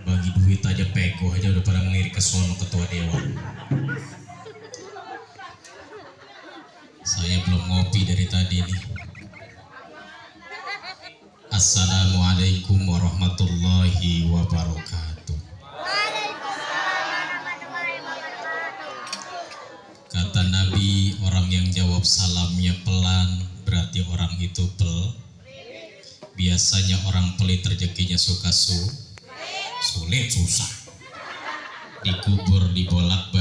bagi duit aja peko aja udah pada ngelirik ke sono ketua dewan. Saya belum ngopi dari tadi nih. Assalamualaikum warahmatullahi wabarakatuh. Kata Nabi, orang yang jawab salamnya pelan berarti orang itu biasanya orang pelit rezekinya suka sulit susah. Dikubur dibolak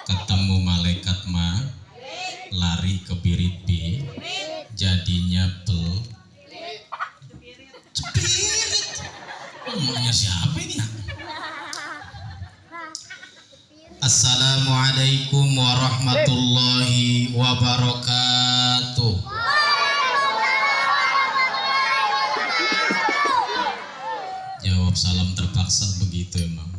ketemu malaikat lari ke birit jadinya cepirit. Namanya siapa ini? Assalamualaikum warahmatullahi wabarakatuh. Jawab salam terpaksa begitu emang.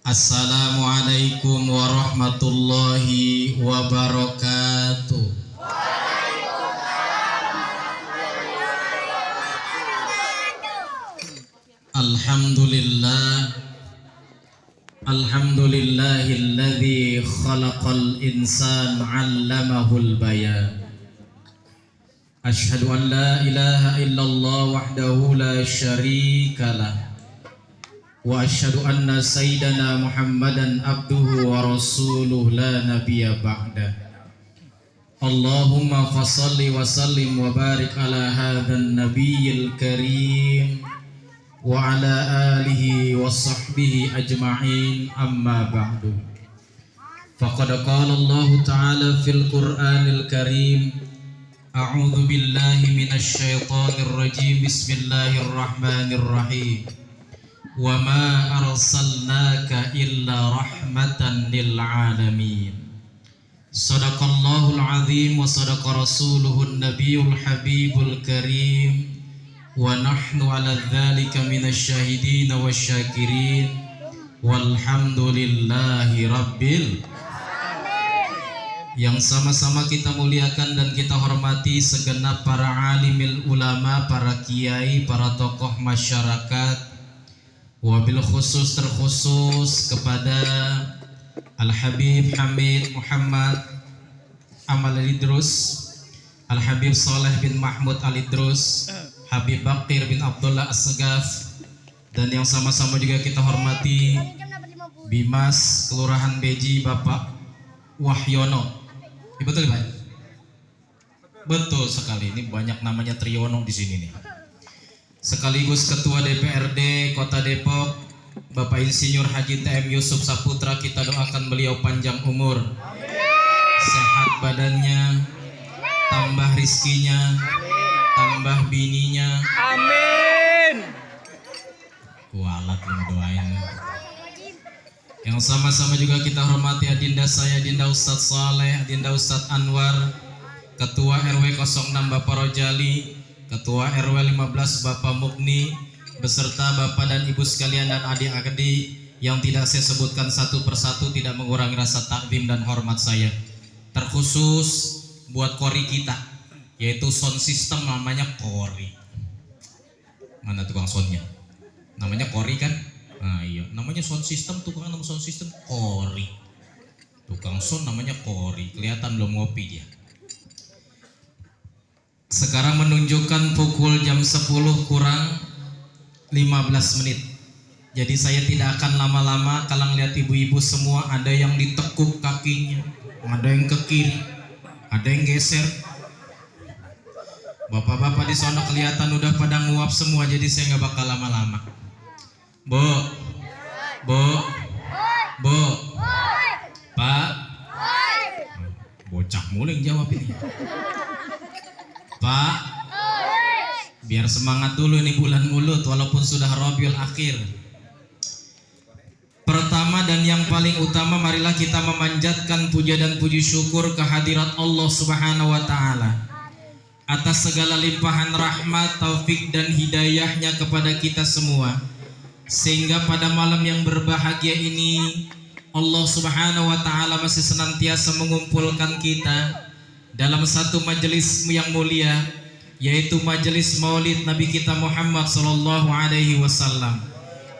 Assalamualaikum warahmatullahi wabarakatuh. Alhamdulillahilladzi khalaqal insana 'allamahul bayan. Asyhadu an la ilaha illallah wahdahu la syarikalah wa asyhadu anna sayyidana Muhammadan abduhu wa rasuluh la nabiyya ba'da. Allahumma fassalli wa sallim wa barik ala hadzal nabiyil karim wa ala alihi wa sahbihi ajma'in, amma ba'du. Faqad qala Allah ta'ala fil Qur'anil Karim, a'udzu billahi minasy syaithanir rajim, bismillahirrahmanirrahim. Wa ma arsalnaka illa rahmatan lil alamin. Shadaqallahul azim wa sadaqa rasuluhun nabiyul habibul karim. Wa nahnu ala dzalika minasyahidin wasyakirin walhamdulillahi rabbil. Yang sama-sama kita muliakan dan kita hormati segenap para alimil ulama, para kiai, para tokoh masyarakat, wabil khusus terkhusus kepada Al-Habib Hamid Muhammad Amal Al-Idrus, Al-Habib Saleh bin Mahmud Al-Idrus, Habib Bakir bin Abdullah As-Segaf, dan yang sama-sama juga kita hormati Bimas Kelurahan Beji Bapak Wahyono. Betul Pak? Betul sekali, ini banyak namanya Triyono di sini nih. Sekaligus Ketua DPRD Kota Depok Bapak Insinyur Haji TM Yusuf Saputra, kita doakan beliau panjang umur, sehat badannya, tambah rizkinya, tambah bininya. Amin. Kualat lu doain. Yang sama-sama juga kita hormati adinda saya, Adinda Ustadz Saleh, Adinda Ustadz Anwar, Ketua RW 06 Bapak Rojali, Ketua RW 15 Bapak Mukni, beserta Bapak dan Ibu sekalian dan adik-adik yang tidak saya sebutkan satu persatu, tidak mengurangi rasa takdim dan hormat saya. Terkhusus buat kori kita, yaitu sound system namanya Kori. Mana tukang soundnya? Namanya Kori kan? Nah iya, namanya sound system, tukang nama sound system Kori. Tukang sound namanya Kori, kelihatan belum ngopi dia. Sekarang menunjukkan pukul jam 10 kurang 15 menit. Jadi saya tidak akan lama-lama. Kalau lihat ibu-ibu semua, ada yang ditekuk kakinya, ada yang ke kiri, ada yang geser. Bapak-bapak di sana kelihatan udah pada nguap semua, jadi saya nggak bakal lama-lama. Bu, Pak, bocah mulu yang jawab ini. Pak, biar semangat dulu ini bulan Mulut walaupun sudah Rabiul Akhir. Pertama dan yang paling utama, marilah kita memanjatkan puja dan puji syukur kehadirat Allah Subhanahu wa taala atas segala limpahan rahmat, taufik dan hidayahnya kepada kita semua, sehingga pada malam yang berbahagia ini Allah Subhanahu wa taala masih senantiasa mengumpulkan kita dalam satu majelis yang mulia, yaitu majelis Maulid Nabi kita Muhammad sallallahu alaihi wasallam.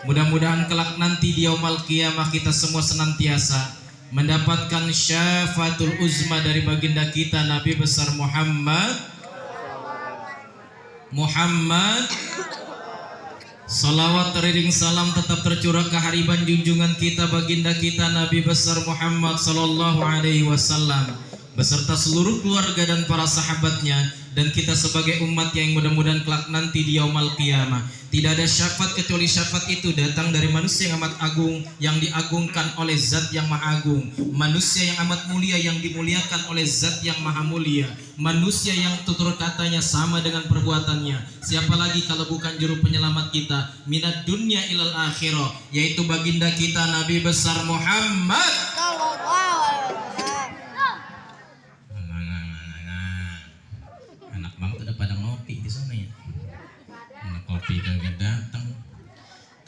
Mudah-mudahan kelak nanti di yaumul qiyamah kita semua senantiasa mendapatkan syafaatul uzma dari baginda kita Nabi besar Muhammad salawat teriring salam tetap tercurah ke hariban junjungan kita baginda kita Nabi besar Muhammad sallallahu alaihi wasallam beserta seluruh keluarga dan para sahabatnya, dan kita sebagai umat yang mudah-mudahan kelak nanti di yaumul qiyamah tidak ada syafaat kecuali syafaat itu datang dari manusia yang amat agung, yang diagungkan oleh zat yang maha agung, manusia yang amat mulia yang dimuliakan oleh zat yang maha mulia, manusia yang tutur katanya sama dengan perbuatannya. Siapa lagi kalau bukan juru penyelamat kita minat dunia ilal akhirah, yaitu baginda kita Nabi besar Muhammad. Anak bang udah pada ngopi di sana ya. Anak kopi kagak datang.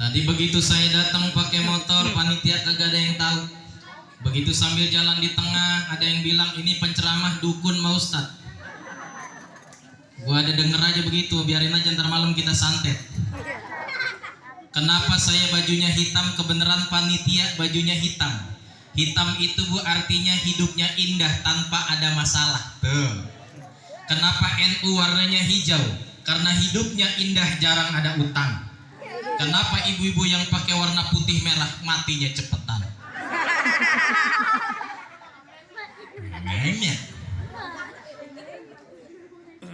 Tadi begitu saya datang pakai motor, panitia kagak ada yang tahu. Begitu sambil jalan di tengah, ada yang bilang ini penceramah dukun mau Ustad. Gua ada denger aja begitu, biarin aja ntar malam kita santet. Kenapa saya bajunya hitam? Kebenaran panitia bajunya hitam. Hitam itu Bu artinya hidupnya indah tanpa ada masalah. Tuh. Kenapa NU warnanya hijau? Karena hidupnya indah, jarang ada utang. Kenapa ibu-ibu yang pakai warna putih merah matinya cepetan?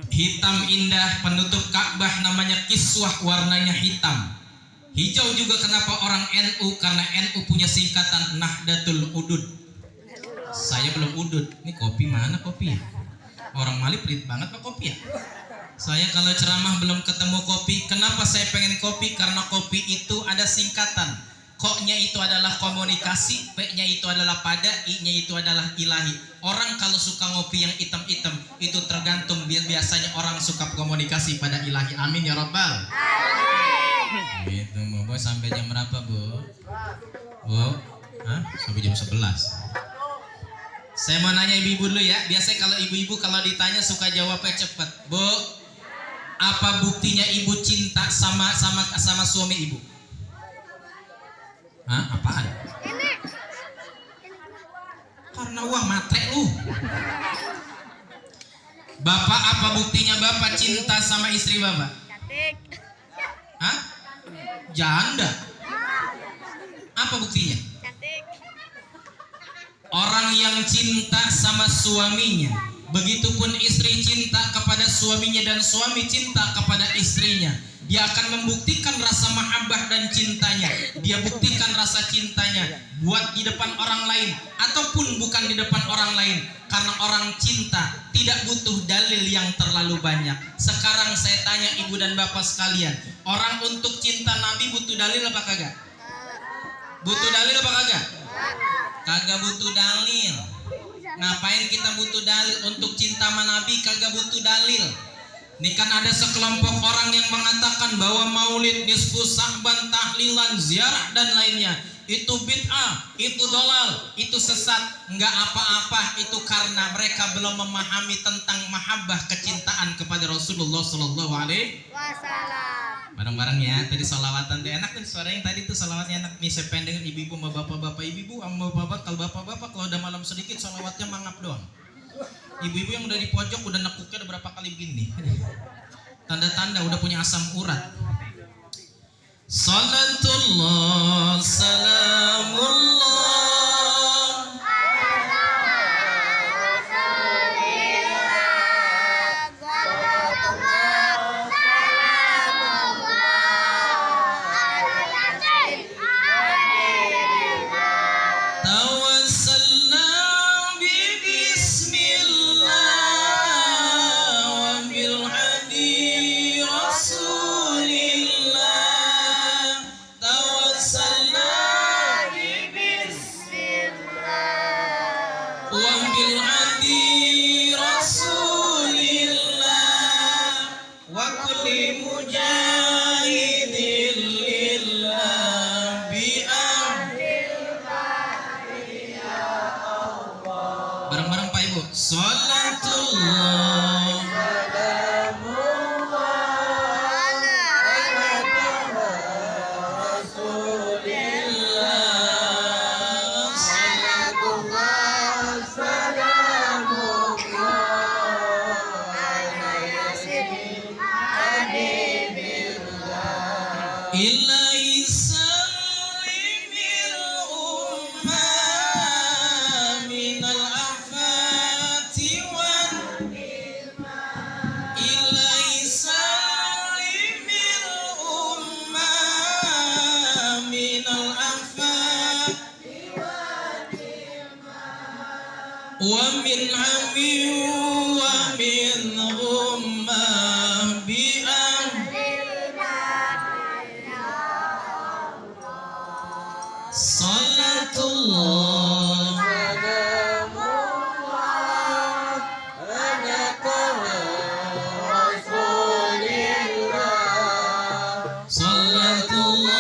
Hitam indah, penutup Ka'bah namanya kiswah, warnanya hitam. Hijau juga kenapa orang NU? Karena NU punya singkatan Nahdlatul Udud. Saya belum udud. Ini kopi mana kopi? Orang Mali pelit banget Pak kopi ya. Saya kalau ceramah belum ketemu kopi. Kenapa saya pengen kopi? Karena kopi itu ada singkatan. Ko-nya itu adalah komunikasi, P-nya itu adalah pada, I-nya itu adalah ilahi. Orang kalau suka ngopi yang hitam-hitam itu tergantung, biasanya orang suka komunikasi pada ilahi. Amin ya Rabbal. Amin. Gitu Bu, sampai jam berapa Bu? Bu? Hah? Sampai jam 11. Saya mau nanya ibu-ibu dulu ya. Biasanya kalau ibu-ibu kalau ditanya suka jawabnya cepet. Bu, apa buktinya ibu cinta sama suami ibu? Hah? Apaan? Karena uang matre lu. Bapak, apa buktinya bapak cinta sama istri bapak? Cantik. Hah? Janda. Apa buktinya? Cantik. Orang yang cinta sama suaminya, begitupun istri cinta kepada suaminya dan suami cinta kepada istrinya, dia akan membuktikan rasa mahabbah dan cintanya. Dia buktikan rasa cintanya buat di depan orang lain ataupun bukan di depan orang lain. Karena orang cinta tidak butuh dalil yang terlalu banyak. Sekarang saya tanya ibu dan bapak sekalian, orang untuk cinta Nabi butuh dalil apa kagak? Butuh dalil apa kagak? Kagak butuh dalil. Ngapain kita butuh dalil? Untuk cinta sama Nabi kagak butuh dalil. Ini kan ada sekelompok orang yang mengatakan bahwa maulid, nisfu sa'ban, tahlilan, ziarah dan lainnya itu bid'ah, itu dolal, itu sesat. Enggak apa-apa, itu karena mereka belum memahami tentang mahabbah, kecintaan kepada Rasulullah Sallallahu Alaihi Wasallam. Bareng-bareng ya, tadi salawatan tuh enak tuh, suara yang tadi tuh salawatnya enak. Nih saya pengen dengan ibu-ibu sama bapak-bapak, ibu-ibu sama bapak, kalau bapak-bapak kalau udah malam sedikit salawatnya mangap doang. Ibu-ibu yang udah di pojok udah nekuknya udah berapa kali begini. Tanda-tanda udah punya asam urat. Salatullah salamullah bareng-bareng Pak Ibu. Salatullah Ilahi salimil umma minal afati wan Ilahi salimil umma minal afati wa min ami wa min umma bi'am Salatullah Salatullah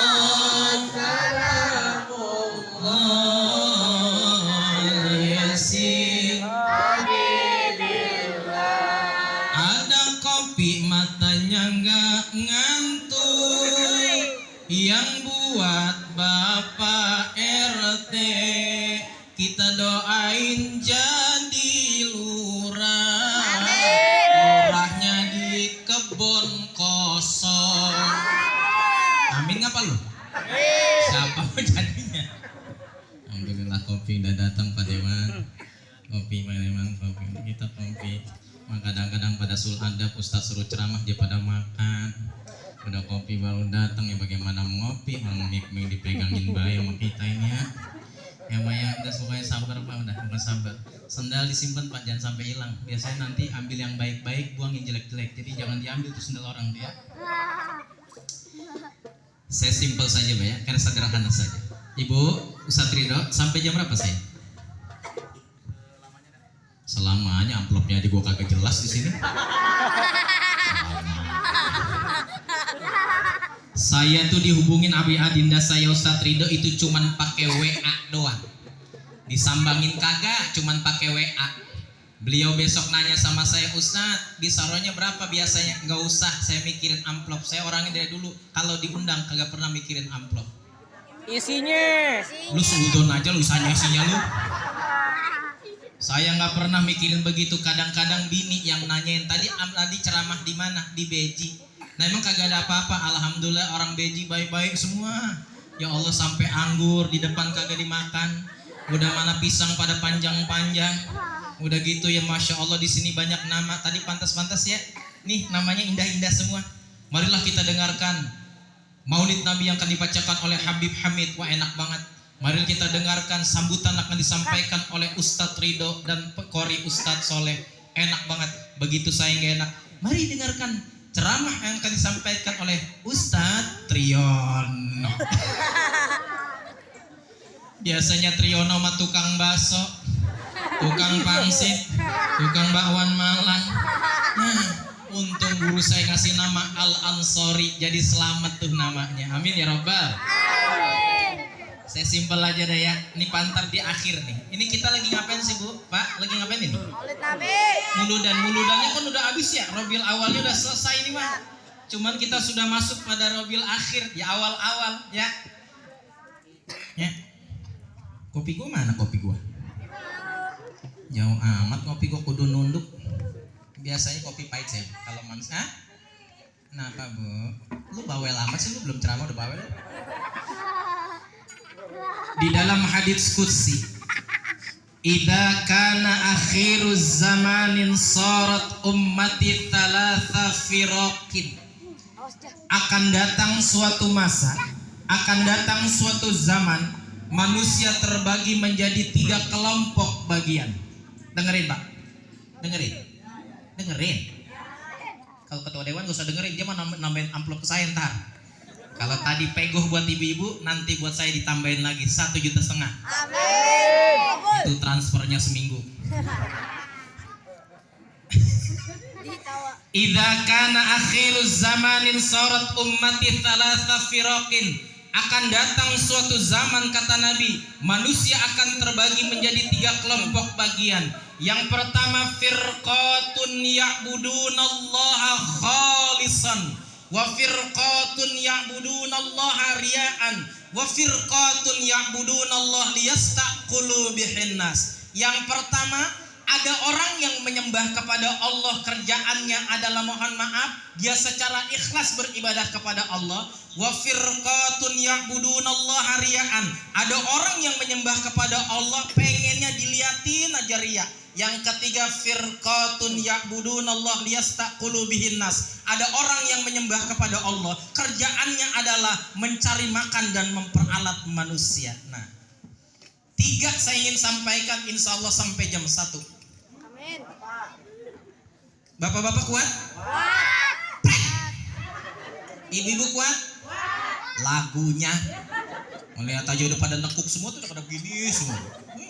Yasin Ada kopi matanya nggak ngantuk yang buat Bapak RT kita doain jadi lurah lurahnya di kebon kosong amin ngapa lu siapa jadinya alhamdulillah kopi udah datang Pak Dewan kopi memang kopi kita kopi kadang-kadang pada sulhadap Ustaz suruh ceramah dia pada makan udah kopi baru datang ya bagaimana mau ngopi mau mik dipegangin bayi sama kita ini ya Maya udah pokoknya sabar Pak udah bukan sabar sendal disimpan Pak jangan sampai hilang biasanya nanti ambil yang baik-baik buang yang jelek-jelek jadi jangan diambil tuh sendal orang dia saya simpel saja Pak ya karena sederhana saja Ibu Ustaz Ridho sampai jam berapa saya selamanya amplopnya di gua kagak jelas di sini saya tuh dihubungin Abi Adinda saya Ustadz Ridho itu cuman pakai WA doang disambangin kagak cuman pakai WA beliau besok nanya sama saya Ustadz bisaronya berapa biasanya nggak usah saya mikirin amplop saya orangnya dari dulu kalau diundang kagak pernah mikirin amplop isinya lu seudon aja lu isinya lu saya nggak pernah mikirin begitu kadang-kadang bini yang nanyain tadi ceramah di mana di Beji. Nah emang kagak ada apa-apa, alhamdulillah orang Beji baik-baik semua. Ya Allah sampai anggur di depan kagak dimakan. Udah mana pisang pada panjang-panjang. Udah gitu ya masya Allah di sini banyak nama. Tadi pantas-pantas ya. Nih namanya indah-indah semua. Marilah kita dengarkan Maulid Nabi yang akan dibacakan oleh Habib Hamid. Wah enak banget. Mari kita dengarkan sambutan akan disampaikan oleh Ustadz Ridho dan Qori Ustadz Soleh. Enak banget. Begitu saya nggak enak. Mari dengarkan ceramah yang akan disampaikan oleh Ustadz Triyono. Biasanya Triyono mah tukang bakso, tukang pangsit, tukang bakwan Malang. Nah, untung guru saya ngasih nama Al Ansori, jadi selamat tuh namanya. Amin ya Rabbal. Saya simpel aja deh ya. Ini pantar di akhir nih. Ini kita lagi ngapain sih Bu? Pak, lagi ngapain ini? Maulid Nabi. Muludannya kan udah habis ya. Robiul awalnya udah selesai nih Pak. Cuman kita sudah masuk pada Robiul akhir ya awal-awal ya. Ya. Kopi gua mana kopi gua? Jauh amat kopi gua kudu nunduk. Biasanya kopi pahit saya. Kalau manis, kenapa Bu? Lu bawel amat sih lu belum ceramah udah bawel. Di dalam hadits qudsi idza kana akhiruz zamanin sarat ummati thalatha firaqin akan datang suatu masa akan datang suatu zaman manusia terbagi menjadi 3 kelompok bagian. Dengerin Pak, dengerin kalau ketua dewan gak usah dengerin dia mah nambahin amplop ke saya ntar. Kalau tadi pegoh buat ibu-ibu, nanti buat saya ditambahin lagi 1,5 juta. Amin. Itu transfernya seminggu. Idza kana akhiruz zamanin sarat ummati thalatha firaqin. Akan datang suatu zaman kata Nabi, manusia akan terbagi menjadi 3 kelompok bagian. Yang pertama firqatun ya'budunallaha khalisan. Wa firqatun ya'budunallaha riya'an wa firqatun ya'budunallaha liyastaqulu bihinnas. Yang pertama Ada orang yang menyembah kepada Allah, kerjaannya adalah mohon maaf, dia secara ikhlas beribadah kepada Allah. Wa firqatun ya'budunallaha riya'an. Ada orang yang menyembah kepada Allah pengennya diliatin aja riya. Yang ketiga, firqatun ya'budunallaha liyastaqulu bihin nas. Ada orang yang menyembah kepada Allah, kerjaannya adalah mencari makan dan memperalat manusia. Nah, 3 saya ingin sampaikan, insya Allah sampai jam 1. Amin. Bapak-bapak kuat? Ibu-ibu kuat? Lagunya melihat aja udah pada nekuk semua tuh, udah pada gini semua.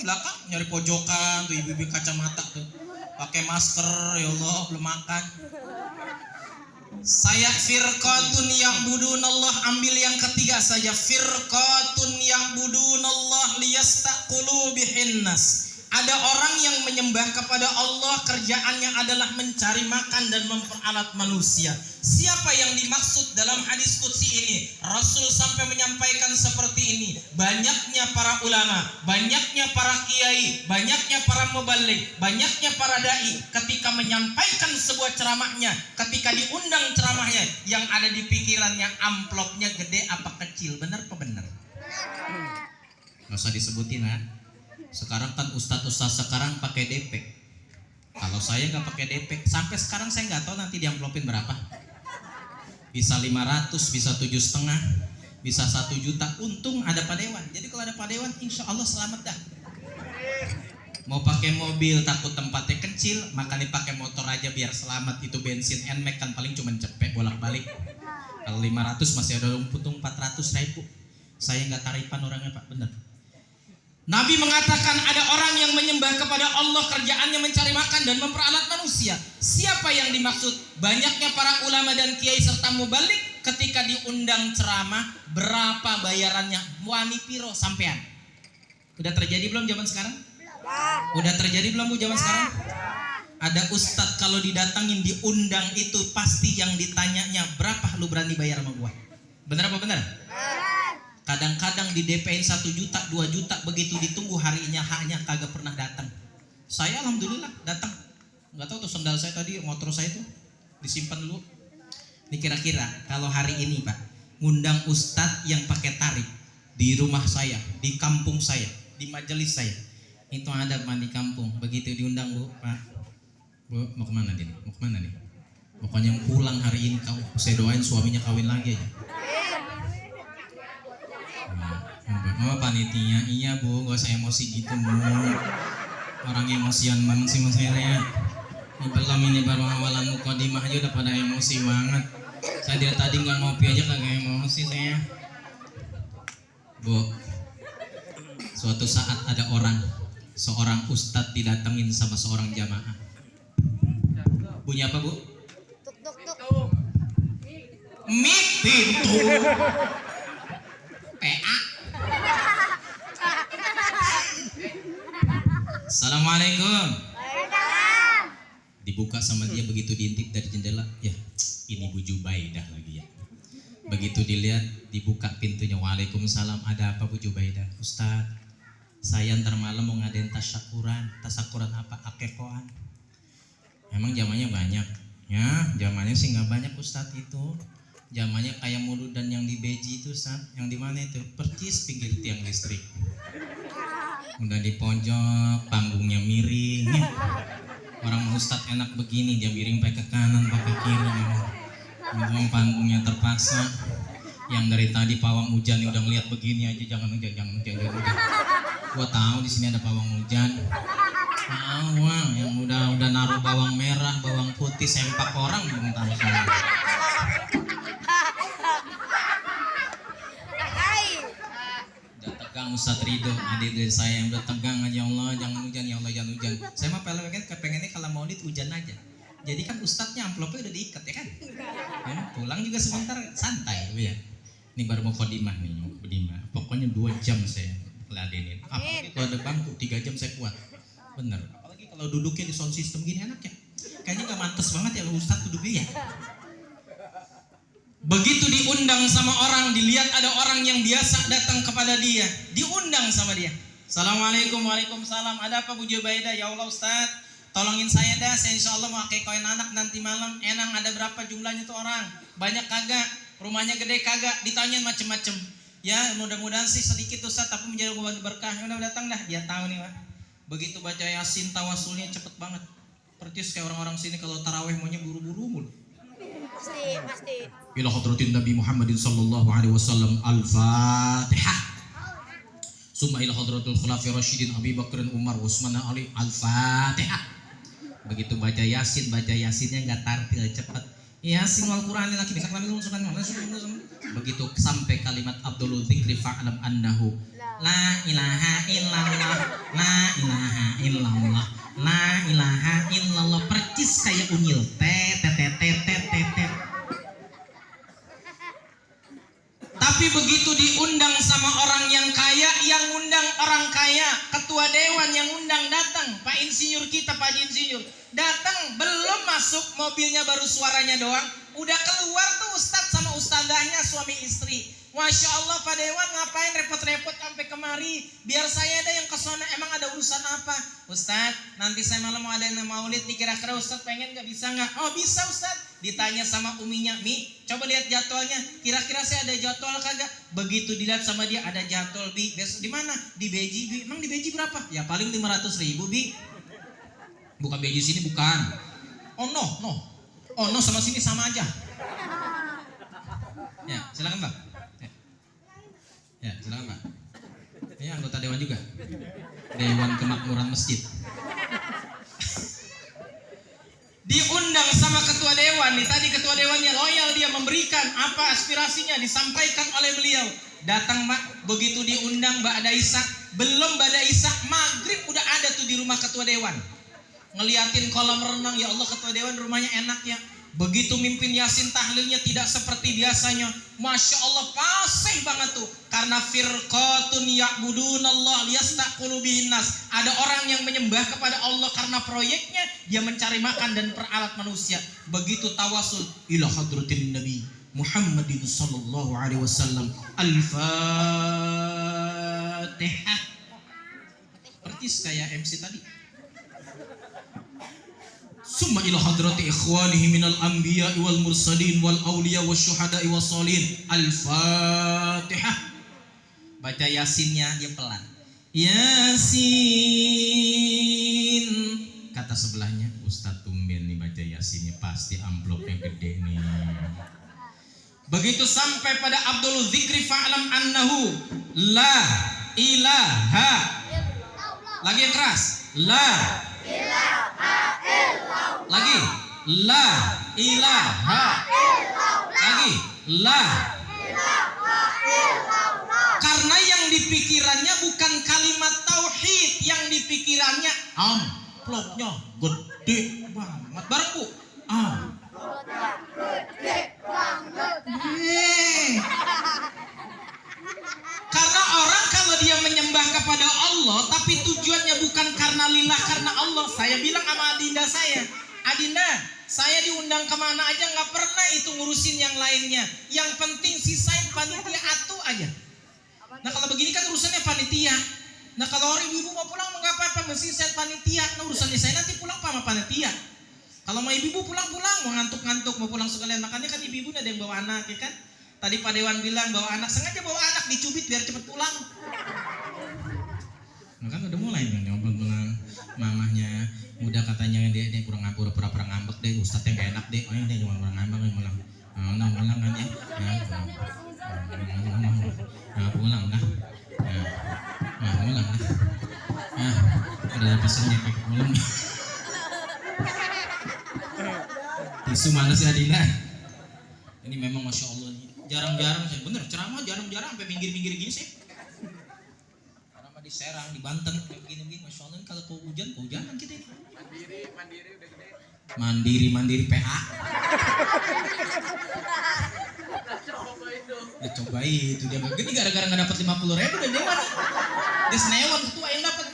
Belakang nyari pojokan tuh ibu-ibu kacamata tuh, pakai masker, ya Allah belum makan. Saya firqatun ya'budunallah, ambil yang ketiga saja, firqatun ya'budunallah liyastaqulu bihin nas. Ada orang yang menyembah kepada Allah, kerjaannya adalah mencari makan dan memperalat manusia. Siapa yang dimaksud dalam hadis qudsi ini? Rasul sampai menyampaikan seperti ini. Banyaknya para ulama, banyaknya para kiai, banyaknya para mubalik, banyaknya para dai, ketika menyampaikan sebuah ceramahnya, ketika diundang ceramahnya, yang ada di pikirannya amplopnya gede apa kecil. Benar apa benar? Nggak usah disebutin ya. Sekarang kan ustadz sekarang pakai DP. Kalau saya nggak pakai DP, sampai sekarang saya nggak tahu nanti diamplopin berapa. Bisa 500, bisa 7,5, bisa 1 juta. Untung ada Pak Dewan. Jadi kalau ada Pak Dewan, insya Allah selamat dah. Mau pakai mobil takut tempatnya kecil, makanya pakai motor aja biar selamat. Itu bensin NMAX kan paling cuma cepet bolak-balik. Kalau 500 masih ada untung 400.000. Saya nggak tarifan orangnya Pak, bener. Nabi mengatakan ada orang yang menyembah kepada Allah, kerjaannya mencari makan dan memperalat manusia. Siapa yang dimaksud? Banyaknya para ulama dan kiai serta mubalik ketika diundang ceramah, berapa bayarannya? Wani piro sampean? Udah terjadi belum zaman sekarang? Udah terjadi belum Bu zaman sekarang? Ada ustadz kalau didatangin diundang itu pasti yang ditanyanya, berapa lu berani bayar sama gua? Bener apa bener? Kadang-kadang di DP-in 1 juta, 2 juta, begitu ditunggu harinya haknya kagak pernah datang. Saya alhamdulillah datang. Nggak tahu tuh sendal saya tadi, motor saya tuh disimpan dulu. Ini kira-kira kalau hari ini Pak, ngundang ustadz yang pakai tarif di rumah saya, di kampung saya, di majelis saya. Itu ada Pak di kampung. Begitu diundang Bu, Pak, Bu mau kemana nih? Mau kemana nih? Pokoknya pulang hari ini kau. Saya doain suaminya kawin lagi aja. Oh panitia, iya Bu, gak usah emosi gitu Bu. Orang emosian banget sih mas saya ya. Ini belum, ini baru awalan mukadimah aja udah pada emosi banget. Saya dari tadi nggak ngopi aja kagak emosi saya. Bu, suatu saat ada seorang ustadz didatengin sama seorang jamaah. Bunyi apa Bu? Tuk tuk tuk. Mik pintu. PA. Assalamualaikum. Dibuka sama dia, begitu diintip dari jendela, ya ini Bu Jubaidah lagi ya. Begitu dilihat, dibuka pintunya, waalaikumsalam, ada apa Bu Jubaidah? Ustadz, saya ntar malam mau ngadain tasyakuran apa? Akekoan. Emang zamannya banyak? Ya, zamannya sih nggak banyak Ustadz itu. Zamannya kayak muludan yang di Beji itu Ustadz, yang di mana itu? Percis pinggir tiang listrik. Udah di pojok, panggungnya miring. Orang ustadz enak begini, dia miring pakai ke kanan, pakai kiri. Memang panggungnya terpaksa. Yang dari tadi pawang hujan udah ngeliat begini aja, jangan hujan. Gua tahu di sini ada pawang hujan. Tahu, yang udah naruh bawang merah, bawang putih, sempak orang belum tahu semua. Ustadz Ridho, adik dari saya yang udah tegang aja, Allah jangan hujan, ya Allah jangan hujan. Saya mah pengennya kalau maulid hujan aja. Jadi kan ustadznya amplopnya udah diikat ya kan. Ya, pulang juga sebentar santai ya. Ini baru mau kodimah nih, pokoknya 2 jam saya ladenin. Apalagi kalau ada bangku 3 jam saya kuat. Bener. Apalagi kalau duduknya di sound system gini enak ya. Kayaknya nggak mantas banget ya kalau ustadz duduknya ya. Begitu diundang sama orang, dilihat ada orang yang biasa datang kepada dia, diundang sama dia. Assalamualaikum, waalaikumsalam. Ada apa Bu Jubaidah? Ya Allah Ustaz, Tolongin saya dah, saya insya Allah mau akikoin anak nanti malam. Enang ada berapa jumlahnya tuh orang? Banyak kagak? Rumahnya gede kagak? Ditanyain macem-macem. Ya mudah-mudahan sih sedikit Ustaz, tapi menjadi berkah. Udah datang dah, dia tahu nih Pak. Begitu baca Yasin tawasulnya cepet banget. Percis kayak orang-orang sini kalau taraweh maunya buru-buru mulu. Pasti. Ila hadratin Nabi Muhammadin sallallahu alaihi wasallam. Al-Fatihah. Summa ila hadratul khulafair rasyidin Abi Bakar dan Umar Utsman Ali. Al-Fatihah. Begitu baca Yasinnya enggak tartil cepet. Yasin wal Qur'an laki dekat kami sukan. Begitu sampai kalimat Abdul Dzikri fa'lam annahu la ilaha illallah, la ilaha illallah, la ilaha illallah, percis kayak unyil tet. Tapi begitu diundang sama orang yang kaya, yang undang orang kaya, ketua dewan yang undang datang, Pak Insinyur kita, Pak Insinyur datang, belum masuk mobilnya baru suaranya doang, udah keluar tuh Ustadz sama ustadzahnya suami istri. Masya Allah Pak Dewan, ngapain repot-repot sampai kemari? Biar saya ada yang kesana. Emang ada urusan apa? Ustadz, nanti saya malam mau ada yang maulid nih, kira-kira Ustadz pengen gak, bisa gak? Oh bisa Ustadz. Ditanya sama uminya, Mi, coba lihat jadwalnya, kira-kira saya ada jadwal kagak? Begitu dilihat sama dia, ada jadwal Bi. Besok di mana? Di Beji Bi. Emang di Beji berapa? Ya paling 500.000 Bi. Bukan Beji sini bukan. Oh no sama sini sama aja. Ya silakan Bang. Ya silakan Pak. Ini anggota dewan juga. Dewan Kemakmuran Masjid. Diundang sama ketua dewan nih, tadi ketua dewannya loyal, dia memberikan apa aspirasinya disampaikan oleh beliau. Datang Mbak, begitu diundang Ba'da Isya, belum Ba'da Isya, maghrib udah ada tuh di rumah ketua dewan. Ngeliatin kolam renang, ya Allah ketua dewan rumahnya enak ya. Begitu mimpin Yasin tahlilnya tidak seperti biasanya. Masya Allah fasih banget tuh. Karena firqatun ya'budunallah liyastaqulu bihin nas. Ada orang yang menyembah kepada Allah karena proyeknya dia mencari makan dan peralat manusia. Begitu tawasul ila hadratin Nabi Muhammadin sallallahu alaihi wasallam. Al-Fatihah. Percis kayak MC tadi. Summa ila hadrati ikhwanihi minal anbiya wal mursalin wal awliya wasyuhada wassalihin. Al-Fatihah. Baca Yasinnya dia pelan. Yasin. Kata sebelahnya, Ustadz tumben nih baca Yasinnya, pasti amplopnya gede nih. Begitu sampai pada Abdul Dzikri fa'lam annahu la ilaha. Lagi yang keras. La ilaha illallah. Lagi. La ilaha illallah. Lagi. La ilaha illallah. Karena yang dipikirannya bukan kalimat tauhid, yang dipikirannya amplopnya gede banget. Bareng Bu. Gede banget. Karena orang kalau dia menyembah kepada Allah tapi tujuannya bukan karena lillah, karena Allah. Saya bilang sama Adinda saya, Adinda, saya diundang kemana aja nggak pernah itu ngurusin yang lainnya. Yang penting sisain panitia atu aja. Nah kalau begini kan urusannya panitia. Nah kalau orang ibu mau pulang nggak apa-apa, mesti saya panitia. Nah urusannya saya nanti pulang sama panitia. Kalau mau ibu pulang-pulang, mau ngantuk-ngantuk, mau pulang sekalian. Makanya kan ibu ada yang bawa anak, ya kan? Tadi Pak Dewan bilang bawa anak, sengaja bawa anak dicubit biar cepet pulang. Nah kan udah mulai nih ngomong pulang, mamahnya udah katanya dia kurang ngambek, pura-pura ngambek deh, ustadz yang gak enak deh, oh ini dia cuma kurang ngambek nih pulang, pulang kan ya, pulang dah, pulang dah, udah pesannya kayak pulang. Tisu mana sih Adina? Ini memang masya Allah nih. Jarang-jarang sih, bener ceramah jarang-jarang sampai minggir-minggir gini sih. Karena di Serang, di Banten kayak begini-begini, masya Allah kalau kau hujan, kehujanan kita ini. Mandiri udah gede. Mandiri PA. Ya coba itu dia gini gara-gara nggak dapat 50.000 dan dia mana? Dia senewan ketua yang dapat.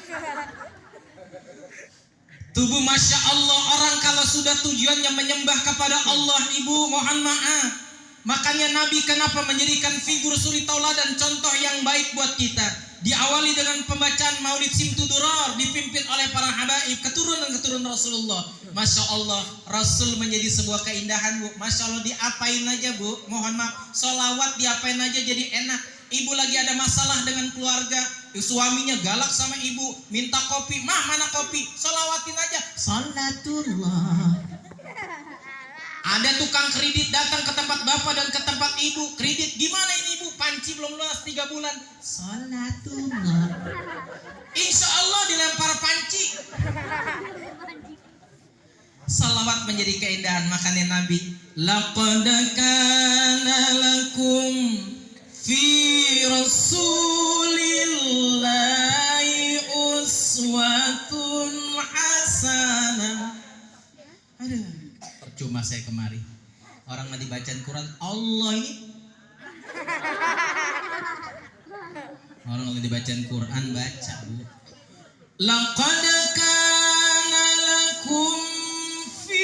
Tubuh masya Allah, orang kalau sudah tujuannya menyembah kepada Allah, ibu mohon maaf. Makanya Nabi kenapa menjadikan figur suri tauladan contoh yang baik buat kita. diawali dengan pembacaan Maulid Simtuduror dipimpin oleh para habaib keturunan Rasulullah. Masya Allah, Rasul menjadi sebuah keindahan Bu. Masya Allah, diapain aja Bu, mohon maaf, sholawat diapain aja jadi enak. Ibu lagi ada masalah dengan keluarga, suaminya galak sama ibu, minta kopi, mah mana kopi, sholawatin aja, sholatullah. Ada tukang kredit datang ke tempat bapak dan ke tempat ibu, kredit gimana ini ibu, panci belum lunas 3 bulan, sholatullah. Insya Allah dilempar panci. Salawat menjadi keindahan. Makanya Nabi, laqad kana lakum fi rasulillahi uswatun hasanah. Aduh, percuma saya kemari. Orang nggak dibacaan Quran, Allah ini. Orang nggak dibacaan Quran, baca Bu. Laqad kana lakum fi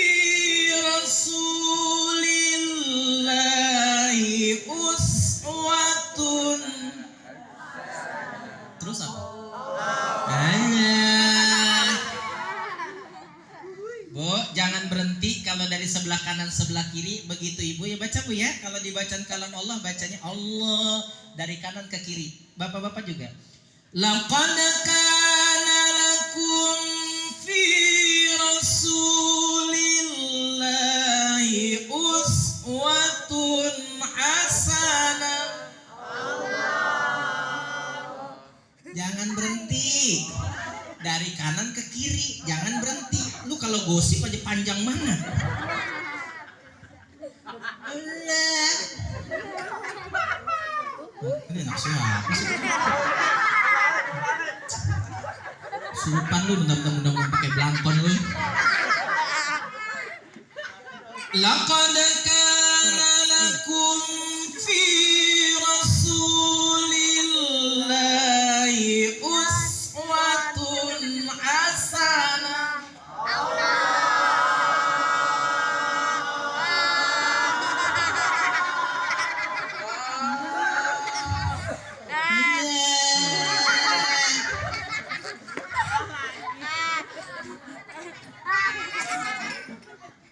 rasulillahi uswatun. Terus apa? Bu, jangan berhenti kalau dari sebelah kanan sebelah kiri begitu ibu ya baca Bu ya. Kalau dibacaan kalam Allah bacanya Allah dari kanan ke kiri. Bapak-bapak juga. Laqad kana lakum fi rasulillahi uswatun hasanah. Jangan berhenti. Dari kanan ke kiri, jangan berhenti. Lu kalau gosip aja panjang mana? Allah. Ini enak siapa sih? Surupan lu bentar-bentar pakai belangkon lu. Laqad kana lakum fi rasulillahi uswatun hasanah.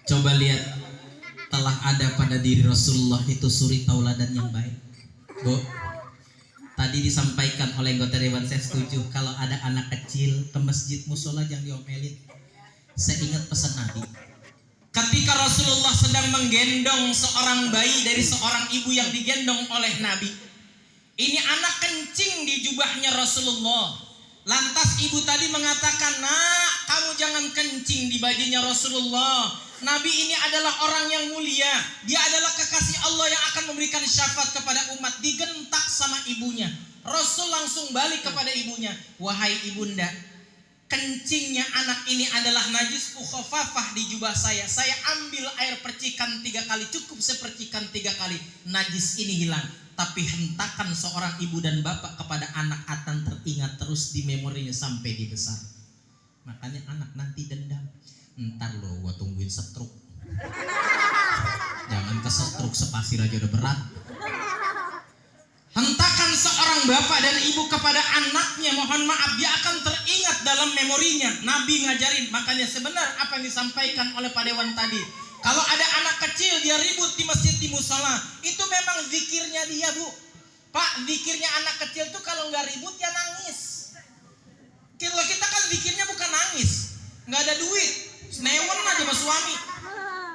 Coba lihat, telah ada pada diri Rasulullah itu suri tauladan yang baik. Bu, tadi disampaikan oleh anggota dewan, saya setuju. Kalau ada anak kecil ke masjid musola jangan diomelin. Saya ingat pesan Nabi. Ketika Rasulullah sedang menggendong seorang bayi dari seorang ibu yang digendong oleh Nabi. Ini anak kencing di jubahnya Rasulullah. Lantas ibu tadi mengatakan, nak, kamu jangan kencing di bajunya Rasulullah. Nabi ini adalah orang yang mulia. Dia adalah kekasih Allah yang akan memberikan syafaat kepada umat. Digentak sama ibunya. Rasul langsung balik kepada ibunya. Wahai ibunda, kencingnya anak ini adalah najis khafafah di jubah saya. Saya ambil air percikan 3 kali. Cukup sepercikan 3 kali. Najis ini hilang. Tapi hentakan seorang ibu dan bapak kepada anak akan teringat terus di memorinya sampai dibesar. Makanya anak nanti dendam. Ntar lo gua tungguin setruk. Jangan ke setruk, sepasir aja udah berat. Hentakan seorang bapak dan ibu kepada anaknya, mohon maaf, dia akan teringat dalam memorinya. Nabi ngajarin, makanya sebenar apa yang disampaikan oleh Pak Dewan tadi. Kalau ada anak kecil dia ribut di masjid di musola, itu memang zikirnya dia Bu. Pak, zikirnya anak kecil tuh kalau nggak ribut ya nangis. Kalau kita kan zikirnya bukan nangis, nggak ada duit, senewan aja sama suami.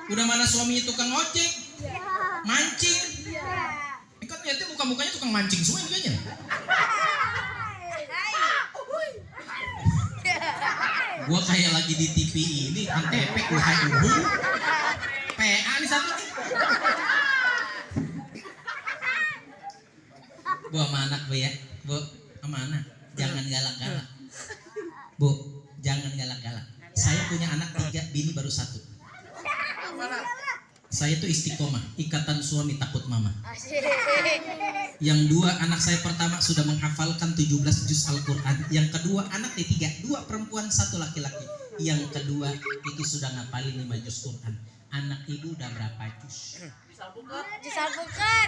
Udah mana suaminya tukang ojek, mancing. Ikut ya itu muka-mukanya tukang mancing semua kayaknya. Gua kayak lagi di TV ini, Antep, PA nih satu nih. Bu sama anak Bu ya, Bu sama anak, jangan galak-galak. Bu, jangan galak-galak. Saya punya anak 3, bini baru 1. Saya tuh istiqomah, ikatan suami takut mama. Yang 2 anak saya pertama sudah menghafalkan 17 juz Al-Quran. Yang kedua anak ketiga 2 perempuan 1 laki-laki. Yang kedua itu sudah ngapalin 5 juz Quran. Anak ibu udah berapa juz? Disambungkan.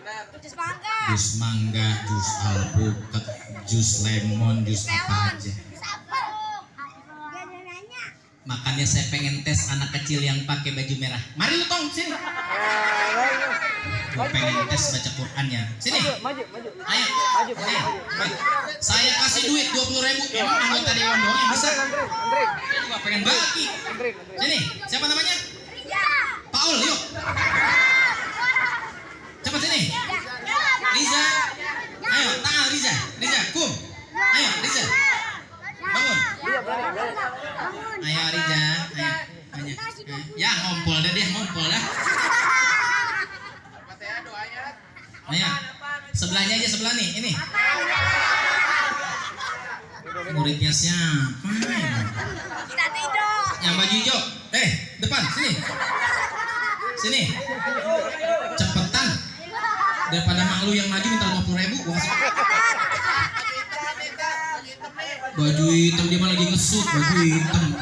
Jus mangga. Jus mangga, jus alpukat, jus lemon, jus apa aja. Jus apa? Gak ada nanya. Makanya saya pengen tes anak kecil yang pakai baju merah. Mari lu tong sini. Gue pengen tes baca Qurannya. Sini. Maju. Ayo. Ayo. Saya kasih duit 20.000. Emang anggota dewan doang yang bisa. Andre. Saya juga pengen bagi. Sini. Siapa namanya? Riza. Paul, yuk. Cepat sini. Riza. Ayo, tangan Riza. Riza, kum. Ayo, Riza. Bangun. Ayo Riza. Ayo. Ya, ngompol dah dia, ngompol dah. Ayo. Sebelahnya aja, sebelah nih. Ini. Muridnya siapa? Kita tidur. Yang baju hijau. Depan, sini. Sini. Cepetan. Daripada mak lu yang maju minta 50.000, gua kasih. Baju hitam dia mah lagi ngesut, baju hitam.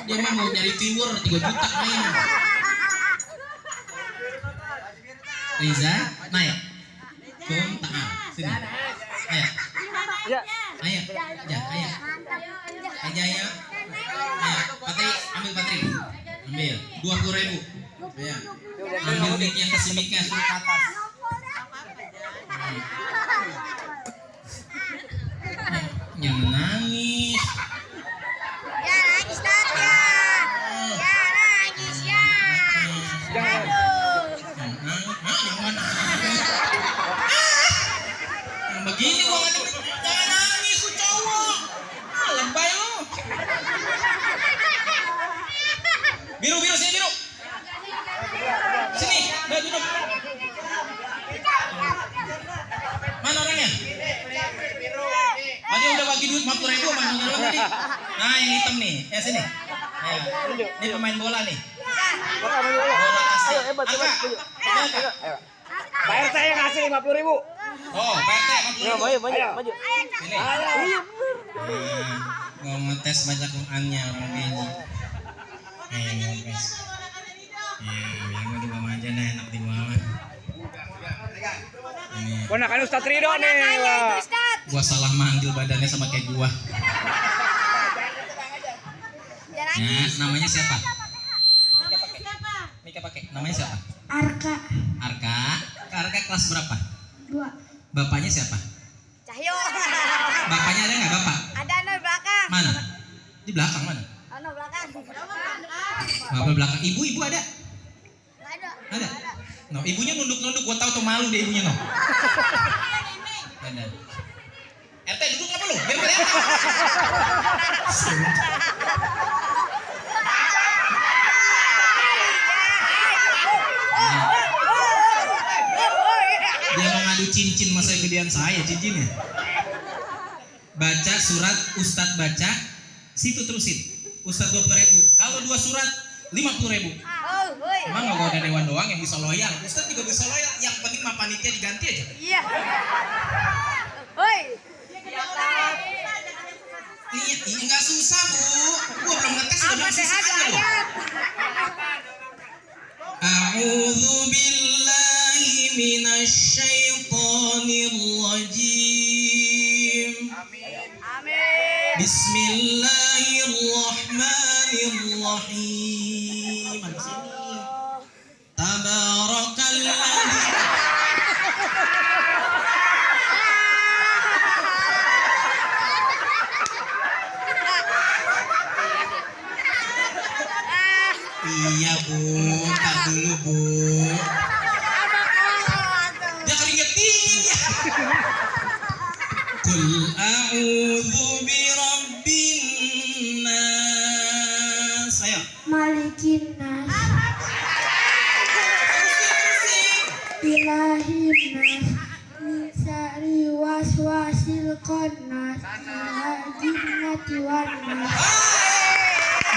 Dia mah mau nyari viewer 3 juta kayaknya. Riza, naik. Kum, tangan. Sini. Ayo. Ya. Ayo. Ayo. Ayo. Patri, ambil Patri. Ambil 20.000. Ya. Ambil mic-nya, kasih mic-nya suruh ke atas. Jangan nangis. Ya nangis tak ya. Ya nangis ya. Aduh. Jangan nangis. Yang begini gua nggak jangan nangis lu cowok. Lebay lu. Biru sini biru. Sini, duduk. Mana orangnya? Dia udah bagi duit 50.000 sama yang tadi. Nah, yang hitam nih. Sini. Ayo. Ini pemain bola nih. Bola kasih. Hebat. Angga. Pak RT yang ngasih 50.000. Oh, Pak RT 50.000. Maju. Ini. Mau ngetes baca Qurannya sama Benji. Ayo ngetes. Yang mau dibawa aja dah, enak dibawa. Ini. Ponakan Ustadz Ridho nih. Makanya itu Ustaz. Gua salah manggil badannya sama kayak gua. Ya Ya, nangis. namanya siapa? Mika pakai. Namanya siapa? Arka. Arka. Arka kelas berapa? 2. Bapaknya siapa? Cahyo. Bapaknya ada nggak bapak? Ada no belakang. Mana? Di belakang mana? No belakang. Bapak belakang. Ibu ada? Nggak ada. Ada. No, ibunya nunduk-nunduk. Gua tahu tuh malu deh ibunya no. Ada. RT duduk apa lu? Biar kelihatan. Dia mau ngadu cincin masa gedean saya cincinnya. Baca surat Ustadz baca, situ terusin. Ustadz 20.000. Kalau 2 surat 50.000. Oh, woi. Emang nggak ada dewan doang yang bisa loyal. Ustadz juga bisa loyal. Yang penting mah panitia diganti aja. Iya. Woi. Iya, nggak susah bu. Gua belum ngetes udah bilang susah aja loh. A'udzu billahi minasy syaithanir rajim. Amin. Bismillahirrahmanirrahim. Tabarakalladzi Iya bu, ntar dulu bu. Dia keringet dingin ya. Qul a'udzu birabbin nas. Ayo. Malikin nas. Ilahin nas. Min syarri waswasil khannas. Minal jinnati wan nas.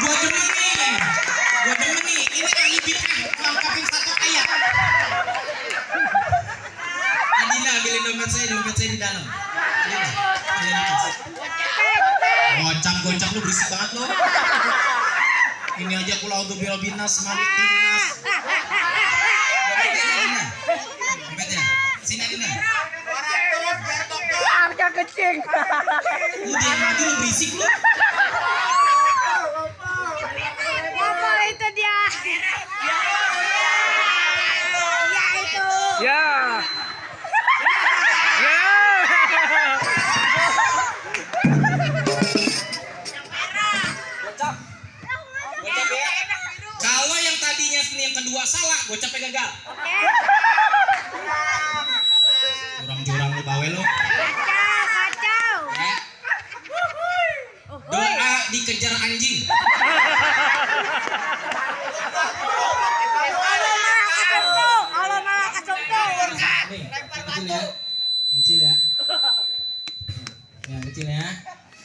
Gua demen nih. Ini ahli bid'ah lengkapin 1 ayat. Adila ambilin dompet saya di dalam. Gocap lu berisik banget lu. Ini aja kula untuk birobinas malik timnas. Dompetnya. Sini. pancing. Udah maju lu berisik lu. Apa itu dia? Ya itu. Ya. Ya. Kalau yang tadinya yang kedua salah, gocapnya gagal. Curang-curang lu bawe lu. Kacau. Ya. Doa dikejar anjing. Allah malah kesempatan. Nih, kecil ya. Kecil ya. Ya, kecil ya.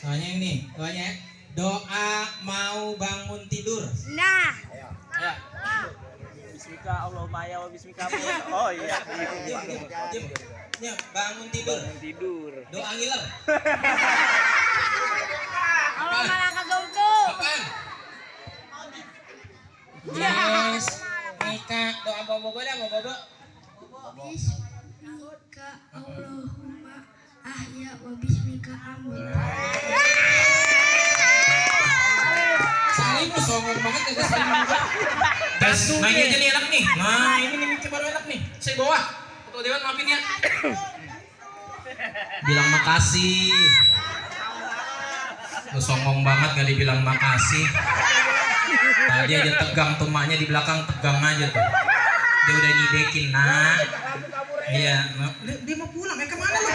Doanya ini, doanya. Doa mau bangun tidur. Nah, Ya. Bismika Allahumma ya wa bismika. Oh iya. Diam. Ya, bangun tidur. Tidur. Doa ngiler. Allah malah kesempatan. Apaan? Yes. Nika, doa bobo dah, bobo. Bismika Allahumma ahya wa bismika amut. Salim lu songong banget kagak salim juga. Tes, nah ini aja nih enak nih. Nah, ini nih mic baru enak nih. Saya bawa. Ketua Dewan maafin ya. Bilang makasih. Lu songong banget gak dibilang makasih. Tadi aja tegang tuh maknya di belakang tegang aja tuh. Dia udah nyidekin, nah. Iya, nah. Dia mau pulang, kemana lu?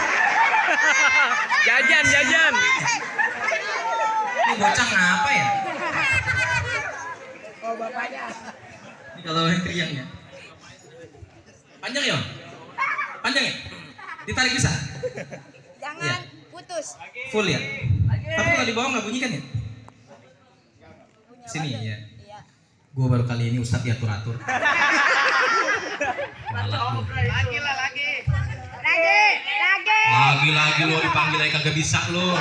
Jajan. Ini bocah ngapa ya? Oh bapaknya. Ini kalau yang kriang ya. Panjang ya? Panjang ya? Ditarik bisa? Jangan Iya. putus. Full ya? Tapi kalau di bawah nggak bunyi kan ya? Sini ya. Iya. Gua baru kali ini Ustadz diatur-atur. Lagi. Lagi lo dipanggil aja kagak bisa lo.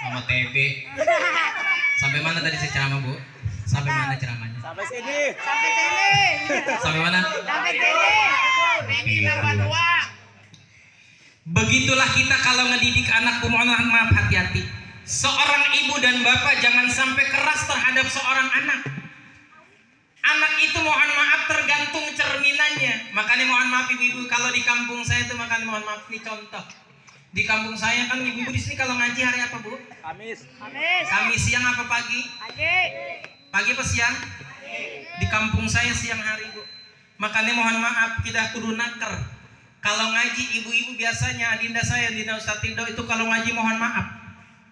Sama TB. Sampai mana tadi saya ceramah, Bu? Sampai mana ceramahnya? Sampai sini. Sampai sini. Sampai mana? Sampai sini. Begitulah kita kalau ngedidik anak, mohon maaf, hati-hati. Seorang ibu dan bapak jangan sampai keras terhadap seorang anak. Anak itu mohon maaf tergantung cerminannya. Makanya mohon maaf ibu-ibu, kalau di kampung saya itu makanya mohon maaf nih contoh. Di kampung saya kan ibu-ibu di sini kalau ngaji hari apa, Bu? Kamis. Kamis siang apa pagi? Pagi apa siang? Di kampung saya siang hari, Bu. Makanya mohon maaf kita kudu naker. Kalau ngaji ibu-ibu biasanya adinda saya, Dinda Ustaz Tindo itu kalau ngaji mohon maaf.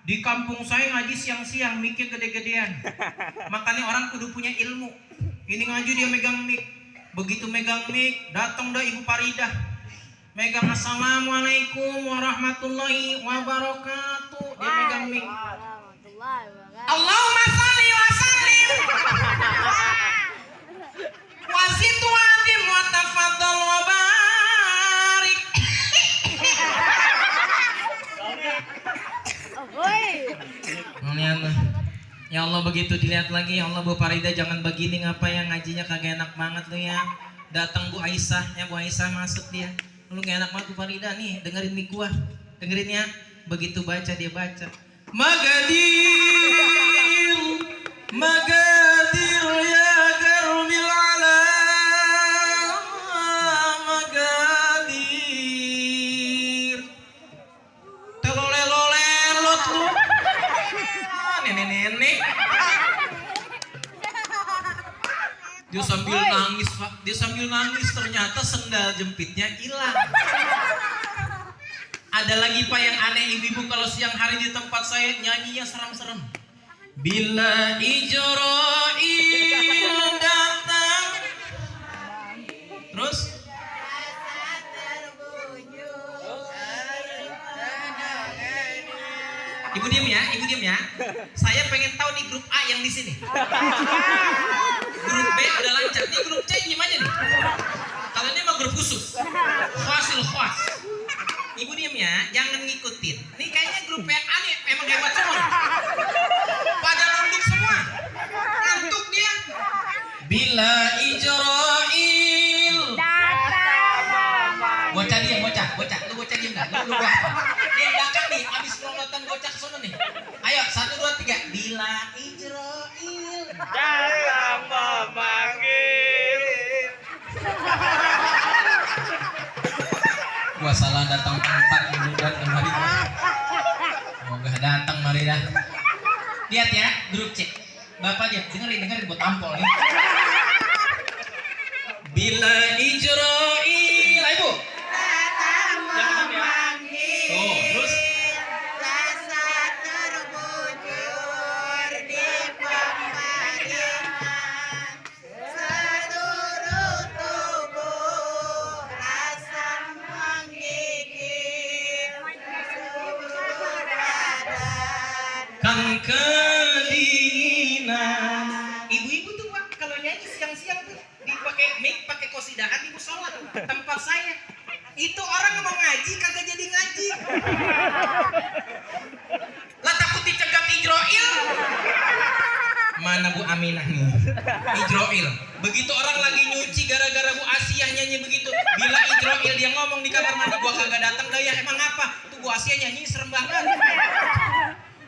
Di kampung saya ngaji siang-siang, mikir gede-gedean. Makanya orang kudu punya ilmu. Ini ngaji dia megang mic. Begitu megang mic, datang dah Ibu Faridah. Megang assalamualaikum warahmatullahi wabarakatuh. Dia megang mic. Allahumma shalli wa sallim. Wazid wa adim wa tafadhal wa barik. Ya Allah, begitu dilihat lagi, ya Allah Bu Farida jangan begini, ngapa ya ngajinya kagak enak banget lu ya. Datang Bu Aisyah, ya Bu Aisyah masuk dia. Lu gak enak banget Bu Farida nih, dengerin mik gua. Dengerin ya. Begitu baca dia baca. Magadir ya garbil ala. Magadir. Telolelolelot lu. Nenek-nenek. Dia sambil nangis, Pak. Dia sambil nangis, ternyata sendal jepitnya hilang. Ada lagi Pak yang aneh, ibu-ibu kalau siang hari di tempat saya nyanyinya serem-serem. Bila Ijro'il datang. Terus? Ibu diam ya. Saya pengen tahu nih grup A yang di sini. Grup B udah lancar. Nih grup C gimana nih? Kalau ini mah grup khusus. Khawasil khas. Ibu diam ya, jangan ngikutin. Nih kayaknya grup yang A nih emang hebat semua. Pada nunduk semua. Ngantuk dia. Bila Ijro'il. Datang. Bocah diam, bocah. Lu bocah diam enggak? Lu lu gua. Dia belakang nih, abis pelototan gocak sono nih. Ayo, 1, 2, 3. Bila Ijroil. Datang memanggil. Gua salah datang tempat dan kemari. Semoga datang mari dah. Lihat ya, grup cek. Bapak dia dengerin buat tampol nih. Bila Ijroil, ayo Bu. Oh, terus Rasa terbujur di pemberian seluruh tubuh rasa menggigit seluruh badan. kan kedinginan. Ibu-ibu tuh Pak, kalau nyanyi siang-siang tuh dipakai mic, pakai kosidahan ibu sholat tempat saya. Itu orang mau ngaji kagak jadi ngaji. Lah takut dicegam Ijroil. Mana Bu Aminah nih? Ijroil. Begitu orang lagi nyuci gara-gara Bu Asiyah nyanyi begitu. Bila Ijroil dia ngomong di kamar mandi gua kagak datang dah ya emang apa? Tuh Bu Asiyah nyanyi serem banget.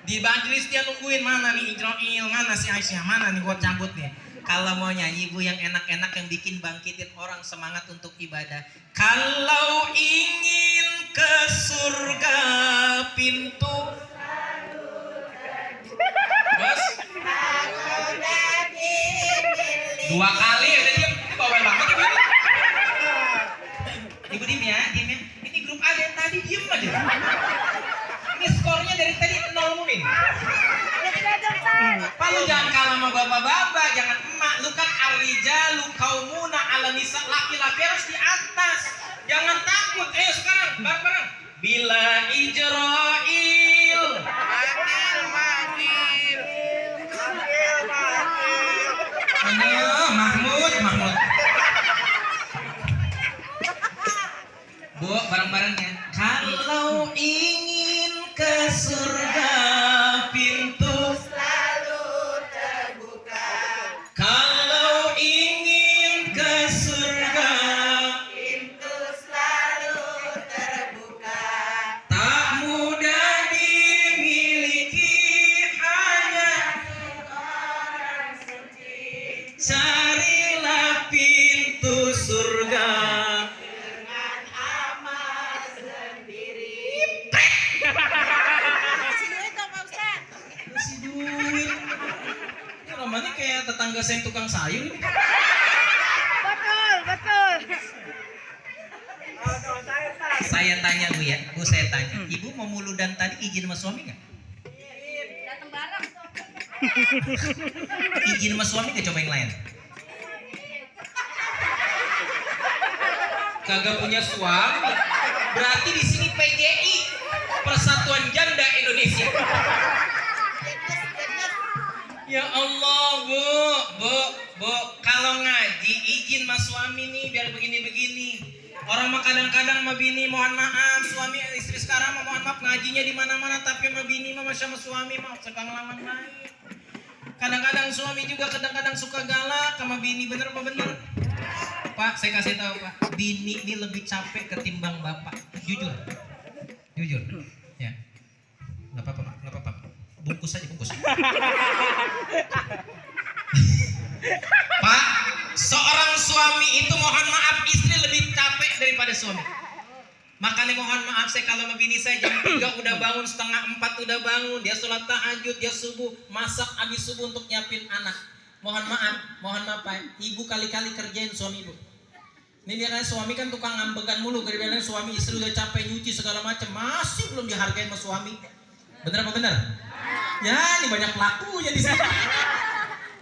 Di majelis dia nungguin mana nih Ijroil, mana si Aisyah, mana nih gua cabut nih. Kalau mau nyanyi Bu yang enak-enak yang bikin bangkitin orang semangat untuk ibadah. Kalau ingin ke surga pintu. Bos. 2 kali udah diem, ini bawel banget ibu ini. Ibu diem ya. Ini grup A yang tadi diem aja. Ini skornya dari tadi 0 mulu ini. Pak lu jangan kalah sama bapak-bapak, jangan emak. Lu kan ar-rijalu qaumuna 'ala nisa, laki-laki harus di atas. Jangan takut. Ayo sekarang bareng-bareng. Bila Ijroil. Aduh, Mahmud. Bu, bareng-barengnya. Kalau ingin ke surga pintu Selalu terbuka, kalau ingin ke surga pintu selalu terbuka. tak mudah dimiliki, hanya Orang suci carilah pintu surga. dengan amal sendiri. Kasih duit dong Pak Ustaz. Kasih duit. Ini namanya kayak tetangga saya yang tukang sayur nih. Betul. Saya tanya Bu ya, Bu saya tanya. Ibu mau muludan tadi izin sama suami nggak? Datang bareng. Izin sama suami nggak coba yang lain? Kagak punya suami. Berarti di sini PJI, Persatuan Janda Indonesia. Ya Allah, Bu, kalau ngaji izin sama suami nih biar begini-begini. Orang mah kadang-kadang sama bini mohon maaf, suami istri sekarang mah mohon maaf ngajinya di mana-mana tapi sama bini mah sama suami mah suka ngelawan baik. Kadang-kadang suami juga kadang-kadang suka galak sama bini, bener apa bener? Pak, saya kasih tahu Pak, bini ini lebih capek ketimbang bapak. Jujur. Ya. Nggak apa-apa Pak, nggak apa-apa. Bungkus aja, bungkus. Pak, seorang suami itu mohon maaf istri lebih capek daripada suami. Makanya mohon maaf saya kalau sama bini saya jam 3 udah bangun, setengah 4 udah bangun, dia sholat tahajud, dia subuh, masak habis subuh untuk nyiapin anak. Mohon maaf Pak, ibu kali-kali kerjain suami ibu. Ini biasanya suami kan tukang ngambekan mulu, kadang-kadang suami istri udah capek nyuci segala macam, masih belum dihargain sama suami. Bener apa bener? Ya, ini banyak pelakunya di sini.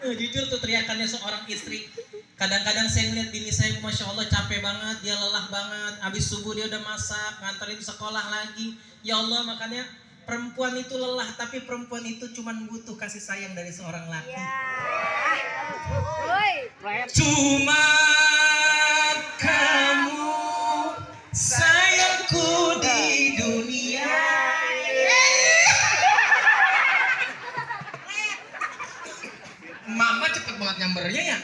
Jujur tuh teriakannya seorang istri. Kadang-kadang saya ngeliat bini saya, Masya Allah capek banget, dia lelah banget. Habis subuh dia udah masak, nganterin sekolah lagi. Ya Allah, makanya perempuan itu lelah, tapi perempuan itu cuma butuh kasih sayang dari seorang laki. Cuma kamu sayangku di dunia. Mama cepet banget nyambernya ya.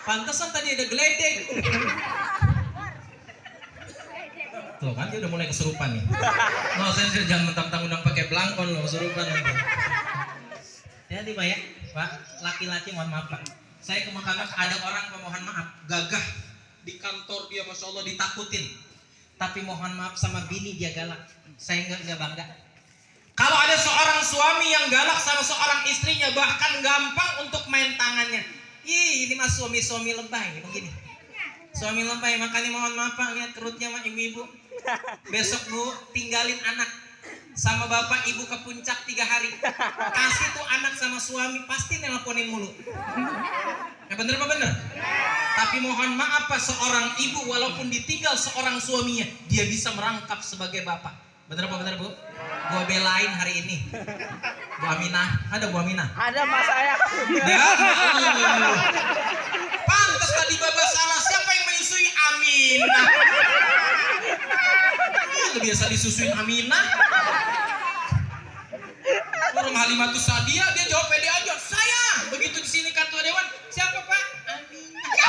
Pantesan tadi ada geledek. Tuh kan dia udah mulai kesurupan nih. Oh, saya jangan mentang-mentang undang pakai belangkon loh, kesurupan nanti. Jadi Pak ya, Pak, laki-laki mohon maaf Pak. Saya ke mahkamah ada orang pemohon maaf, gagah di kantor dia, masya Allah ditakutin. Tapi mohon maaf sama bini dia galak. Saya nggak bangga. Kalau ada seorang suami yang galak sama seorang istrinya, bahkan gampang untuk main tangannya. Ih, ini mah suami-suami lebay begini. Suami lebay, makanya mohon maaf Pak, lihat kerutnya mah ibu-ibu. Besok Bu tinggalin anak sama bapak ibu ke puncak 3 hari. Kasih tuh anak sama suami, pasti nelponin mulu. Ya bener apa bener? Tapi mohon maaf Pak, seorang ibu walaupun ditinggal seorang suaminya, dia bisa merangkap sebagai bapak. Bener apa bener Bu? Gua belain hari ini. Bu Aminah, ada Bu Aminah? Ada mas saya. Ya, pantas tadi Baba salah. Siapa yang menyusui Aminah? Itu biasa disusuin Aminah. Orang Halimatus Sadia, dia jawab pede aja. Saya. Begitu di sini ketua dewan, siapa Pak?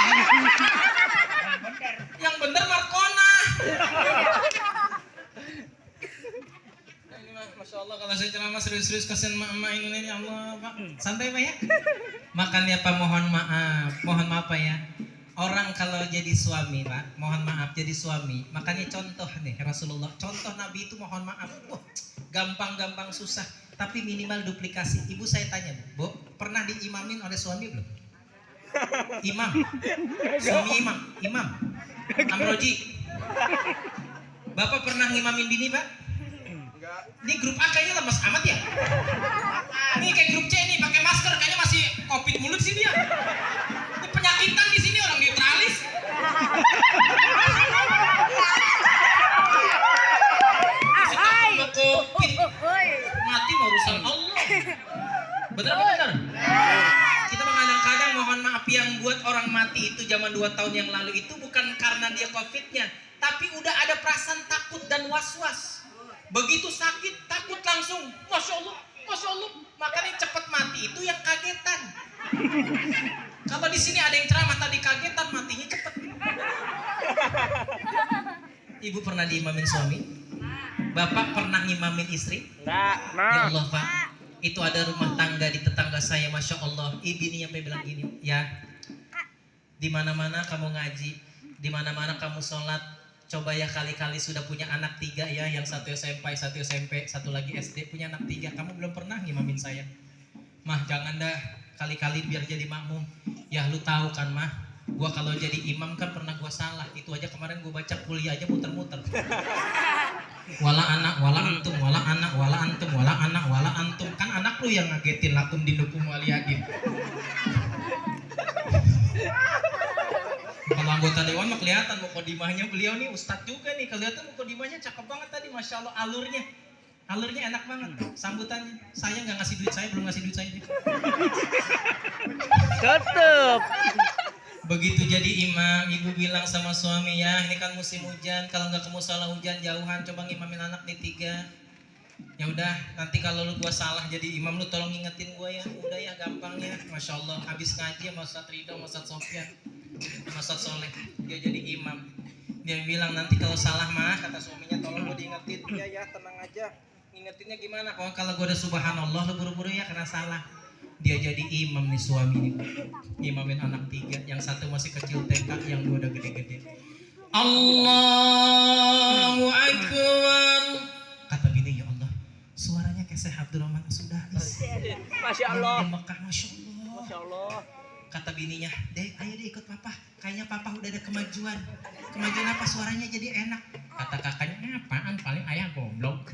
Aminah. Yang bener Markona. Masya Allah, kalau saya ceramah serius-serius kasihan emak-emak ini ya Allah Pak. Santai Pak ya. Makanya Pak mohon maaf Pak ya. Orang kalau jadi suami Pak, mohon maaf jadi suami. Makanya contoh nih Rasulullah, contoh Nabi itu mohon maaf. Wah, gampang-gampang susah, tapi minimal duplikasi. Ibu saya tanya Bu, pernah diimamin oleh suami belum? Imam, suami imam. Amroji, Bapak pernah ngimamin bini Pak? Ini grup A kayaknya lemes amat ya. Ini kayak grup C nih pakai masker kayaknya masih covid mulu di sini ya. Ini penyakitan di sini orang neutralis. Mau covid mati mau urusan Allah. Bener apa bener? Kita kadang-kadang mohon maaf yang buat orang mati itu zaman 2 tahun yang lalu itu bukan karena dia covidnya, tapi udah ada perasaan takut dan was-was. Begitu sakit, takut langsung. Masya Allah. Makanya cepat mati itu yang kagetan. Kalau di sini ada yang ceramah tadi kagetan, matinya cepet. Ibu pernah diimamin suami? Bapak pernah ngimamin istri? Enggak. Ya Allah Pak, itu ada rumah tangga di tetangga saya, Masya Allah. Ini yang sampai bilang gini, ya, di mana-mana kamu ngaji, di mana-mana kamu sholat. Coba ya kali-kali sudah punya anak 3 ya, yang satu SMP, satu lagi SD, punya anak 3. Kamu belum pernah ngimamin saya. Mah jangan dah, kali-kali biar jadi makmum. Ya lu tahu kan Mah, gua kalau jadi imam kan pernah gua salah. Itu aja kemarin gua baca kuliah aja muter-muter. Wala anak, wala antum, wala anak, wala antum, wala anak, wala antum. Kan anak lu yang ngagetin lakum dinukum waliyadin. Kalau anggota dewan mah kelihatan mukodimahnya, beliau nih ustadz juga nih, kelihatan mukodimahnya cakep banget tadi, Masya Allah, alurnya enak banget, sambutannya. Saya nggak ngasih duit, saya belum ngasih duit saya. Tutup. Begitu jadi imam, ibu bilang sama suami, ya ini kan musim hujan, kalau nggak ke musola hujan jauhan, coba ngimamin anak nih 3. Ya udah, nanti kalau lu gua salah jadi imam, lu tolong ingetin gua ya. Udah ya, gampangnya. Masya Allah, habis ngaji sama Ustadz Ridho, sama Ustadz Sofyan, sama Ustadz Soleh, dia jadi imam. Dia bilang nanti kalau salah Mah, kata suaminya, tolong gua diingetin. Ya tenang aja. Ingetinnya gimana? Kalau gua udah subhanallah, lu buru-buru ya karena salah. Dia jadi imam nih suami nih, imamin anak 3, yang satu masih kecil TK, yang 2 udah gede-gede. Allahu Akbar. Kata bini, ya Allah, suaranya kayak Syekh Abdurrahman As-Sudais. Masya Allah. Di Mekah, Masya Allah. Masya Allah. Kata bininya, ayo deh ikut papa. Kayaknya papa udah ada kemajuan. Kemajuan apa? Suaranya jadi enak. Kata kakaknya, apaan? Paling ayah goblok.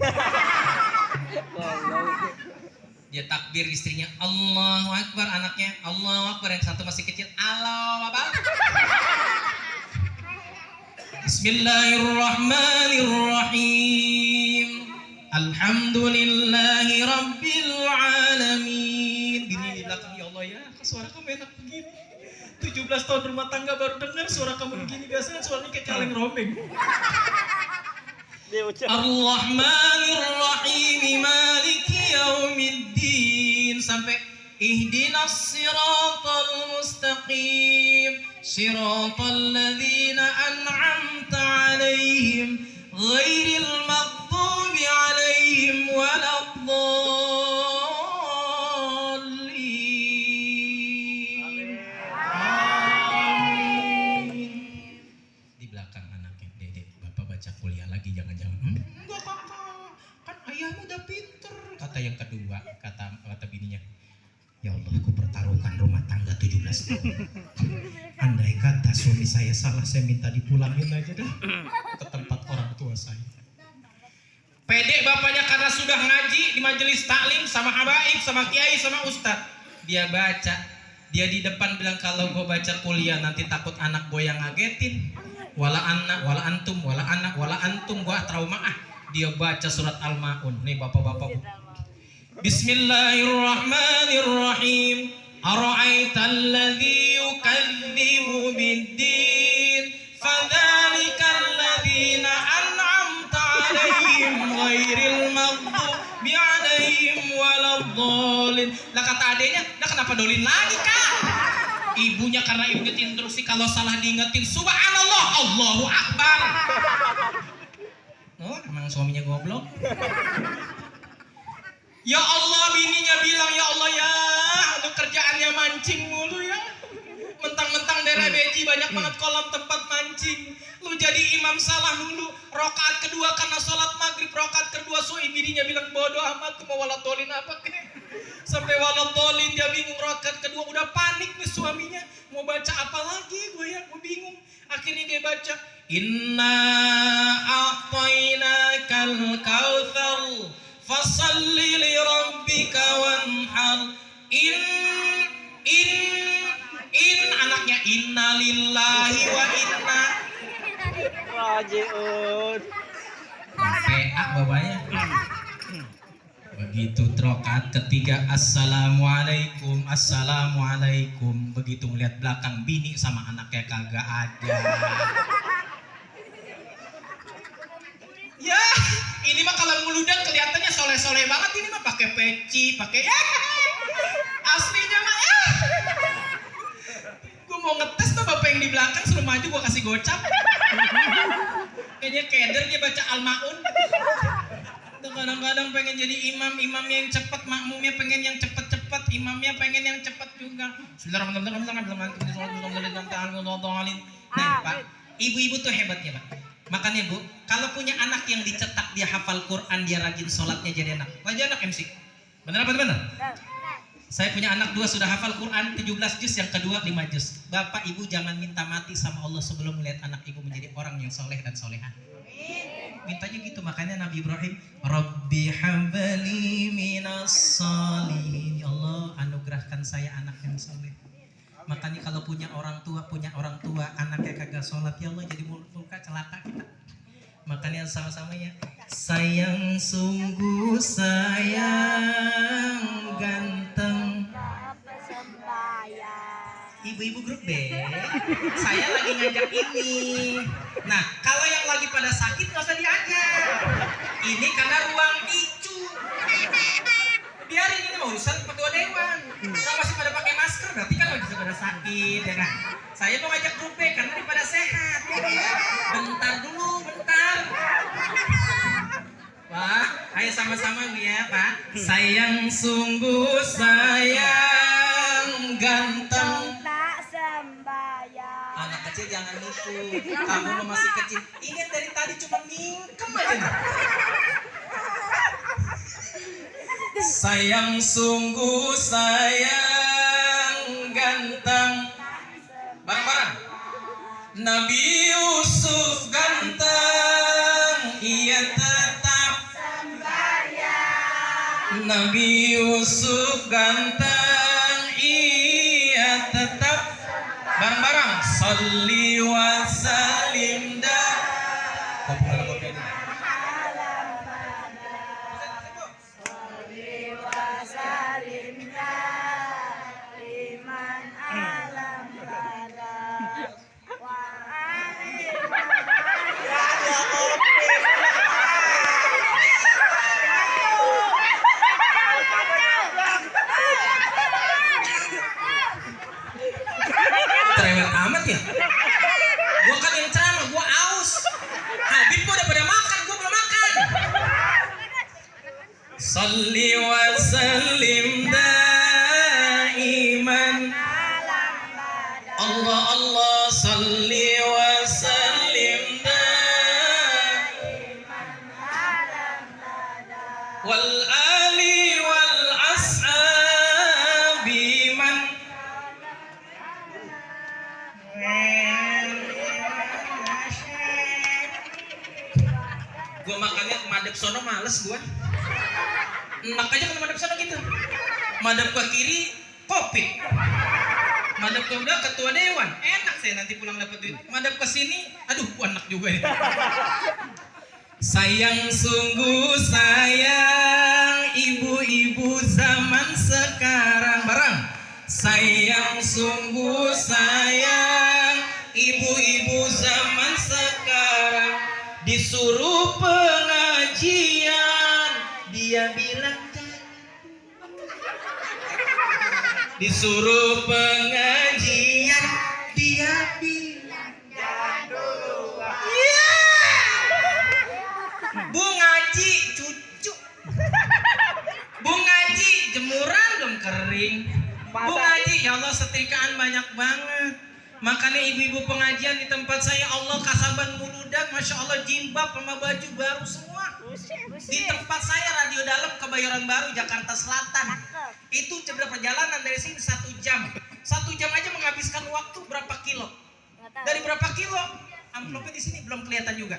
Dia takbir, istrinya Allahu Akbar, anaknya Allahu Akbar, yang satu masih kecil Allahu Akbar. Bismillahirrahmanirrahim. Alhamdulillahi Rabbil Alamin. Gini di belakang, ya Allah ya, suara kamu enak begini. 17 tahun rumah tangga baru dengar suara kamu begini. Biasanya suaranya kayak kaleng rombeng. Ar-Rahmanir-Rahim, Maliki Yaumiddin, sampai ihdinas siratal mustaqim, siratal ladzina an'amta 'alaihim ghairil maghdubi 'alaihim waladdallin. Amin. Di belakang anaknya, Dedek, Bapak baca kuliah lagi jangan-jangan. Enggak kakak, kan ayahmu udah pinter. Kata yang kedua, kata bininya, ya Allah, aku pertaruhkan rumah tangga 17 tahun. Andai kata suami saya salah, saya minta dipulangin aja dah ke tempat orang tua saya. Pede bapaknya karena sudah ngaji di majelis taklim sama habaib, sama kiai, sama ustad. Dia baca, dia di depan bilang kalau gue baca kuliah nanti takut anak gue yang ngagetin. Wala anak, wala antum, wala anak, wala antum, gue trauma ah. Dia baca surat Al-Maun. Nih bapak-bapak. Bismillahirrahmanirrahim. Ara'aital ladzi yukadzibu biddin fadzalika alladzina an'amta 'alaihim ghairil maghdubi 'alaihim waladdallin. Lah kata adenya, "Lah kenapa dolin lagi, Kak?" Ibunya karena ibunya instruksi kalau salah diingetin subhanallah, Allahu akbar. Oh, emang suaminya goblok. Ya Allah, bininya bilang, ya Allah ya, lu kerjaannya mancing mulu ya. Mentang-mentang daerah beji banyak banget kolam tempat mancing. Lu jadi imam salah dulu. Rokaat kedua karena sholat maghrib, rokaat kedua soi, bininya bilang bodoh amat, mau walatolin apa kek. Sampai walatolin dia bingung, rokaat kedua udah panik nih suaminya. Mau baca apa lagi gue ya, gue bingung. Akhirnya dia baca, Inna a'tainakal kautsar fasalli li rabbika wanhar. In anaknya inna lillahi wa inna Rajiun. PA bapaknya. Begitu rokaat ketiga assalamualaikum, assalamualaikum. Begitu melihat belakang bini sama anaknya kagak ada. Ya, ini mah kalau ngeludak kelihatannya soleh-soleh banget, ini mah pakai peci, pakai aslinya mah Gue mau ngetes tuh bapak yang di belakang suruh maju, gue kasih gocap. Kayaknya keder dia baca Al-Maun. Kadang-kadang pengen jadi imam yang cepat, makmumnya pengen yang cepat-cepat, imamnya pengen yang cepat juga. Nah Pak, ibu-ibu tuh hebatnya Pak. Makanya Bu, kalau punya anak yang dicetak dia hafal Quran, dia rajin sholatnya jadi anak. Wajah anak MC. Bener apa bener? Saya punya anak 2 sudah hafal Quran 17 juz, yang kedua 5 juz. Bapak Ibu jangan minta mati sama Allah sebelum melihat anak Ibu menjadi orang yang soleh dan soleha. Mintanya gitu, makanya Nabi Ibrahim, Rabbi habli minas sholihin. Ya Allah, anugerahkan saya anak yang soleh. Makanya kalau punya orang tua, anaknya kagak sholat, ya Allah jadi murka celaka kita. Makanya sama-sama ya, sayang sungguh sayang ganteng. Ibu-ibu grup B, saya lagi ngajak ini. Nah, kalau yang lagi pada sakit nggak usah diajak. Ini karena ruang icu. Biarin, ini mau urusan ketua dewan. Kalau masih pada pakai masker, berarti kan lagi pada sakit, ya kan? Saya mau ngajak grup B karena daripada sehat. Bentar dulu, bentar. Wah, ayo sama-sama Bu ya Pak. Sayang sungguh sayang ganteng. Anak kecil jangan nipu. Kamu lo masih kecil. Ingat dari tadi cuma mingkem aja. Sayang sungguh sayang ganteng. Bareng-bareng. Nabi Yusuf ganteng, ia tetap sembahyang. Nabi Yusuf ganteng, ia tetap bareng-bareng. Sholli wa sallim dah. Cerewet amat ya. Gua kan yang ceramah, gua Allah salli wa sallim wal ali wal ashabi man gua makannya madep sono males gua. Enak aja kalau madep sono gitu. Madep ke kiri kopi. Madep ke udah ketua dewan. Enak saya nanti pulang dapat duit. Madep ke sini, aduh enak juga ya. Sayang sungguh sayang ibu-ibu zaman sekarang bareng. Sayang sungguh sayang ibu-ibu zaman sekarang disuruh pengajian dia bilang disuruh pengajian dia bilang ya Bu ngaji cucu Bu ngaji jemuran belum kering Bu ngaji ya Allah setrikaan banyak banget. Makanya ibu-ibu pengajian di tempat saya Allah kasaban muludan Masya Allah jilbab sama baju baru semua. Di tempat saya radio dalam Kebayoran Baru Jakarta Selatan itu jeda perjalanan dari sini 1 jam. 1 jam aja menghabiskan waktu berapa kilo? Dari berapa kilo? Amplopnya di sini belum kelihatan juga.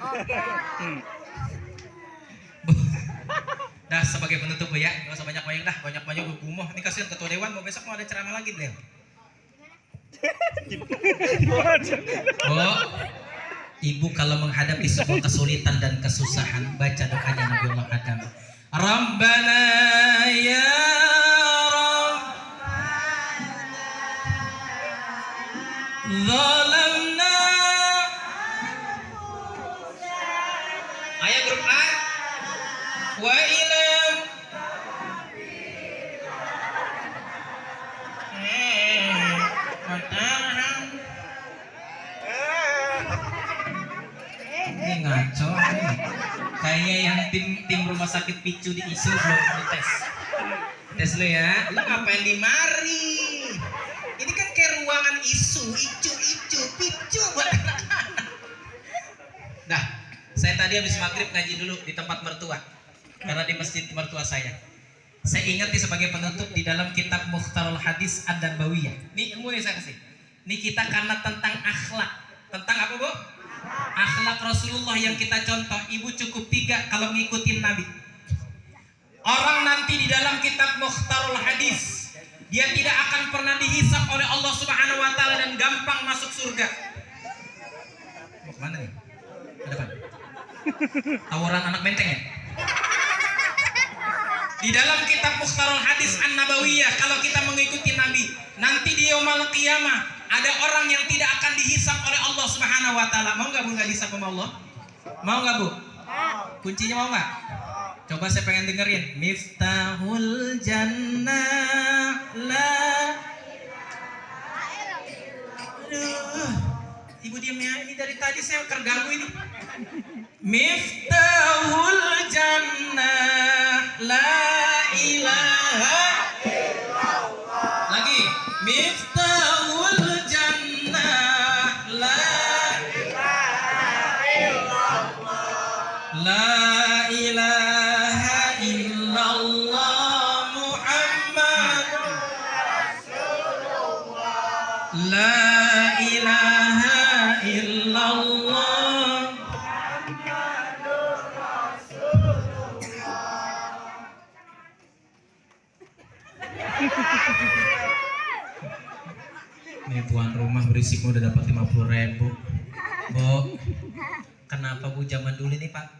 Dah sebagai penutup ya, nggak usah banyak-banyak dah, banyak-banyak gue gumoh. Ini kasihan ketua dewan, mau besok mau ada ceramah lagi beliau. Oh, ibu kalau menghadapi sebuah kesulitan dan kesusahan baca doanya Nabi Allah Adam. Rabbana ya Rabb zalamna. Ayat grup A wa ilam ini ngaco kayaknya yang tim rumah sakit picu di ISU belum tes lo ya. Lo ngapain di mari? Ini kan kayak ruangan ISU, icu picu buat anak-anak. Dah, saya tadi habis maghrib ngaji dulu di tempat mertua karena di masjid mertua saya. Saya ingat nih sebagai penutup di dalam kitab Mukhtarul Hadis Ad-Nabawiyah. Ini ilmu nih saya kasih. Ini kita karena tentang akhlak. Tentang apa Bu? Akhlak Rasulullah yang kita contoh. Ibu cukup 3 kalau ngikutin Nabi. Orang nanti di dalam kitab Mukhtarul Hadis dia tidak akan pernah dihisap oleh Allah Subhanahu Wa Taala dan gampang masuk surga. Mau kemana nih? Ke depan. Tawuran anak benteng ya? Di dalam kitab Mukhtarul Hadis An-Nabawiyah kalau kita mengikuti Nabi nanti di yaumul qiyamah ada orang yang tidak akan dihisap oleh Allah Subhanahu Wa Taala. Mau nggak Bu nggak dihisap sama Allah? Mau nggak Bu? Kuncinya mau nggak? Coba saya pengen dengerin. Miftahul Jannah la. Aduh, Ibu diam ya. Ini dari tadi saya terganggu ini. Miftahul Jannah la ilaha illallah. Lagi. Miftahul Jannah la ilaha illallah. La ilaha illallah Muhammadur Rasulullah. La ilaha illallah Muhammadur Rasulullah. Nih tuan rumah berisik udah dapat 50.000. Bu, kenapa Bu zaman dulu nih Pak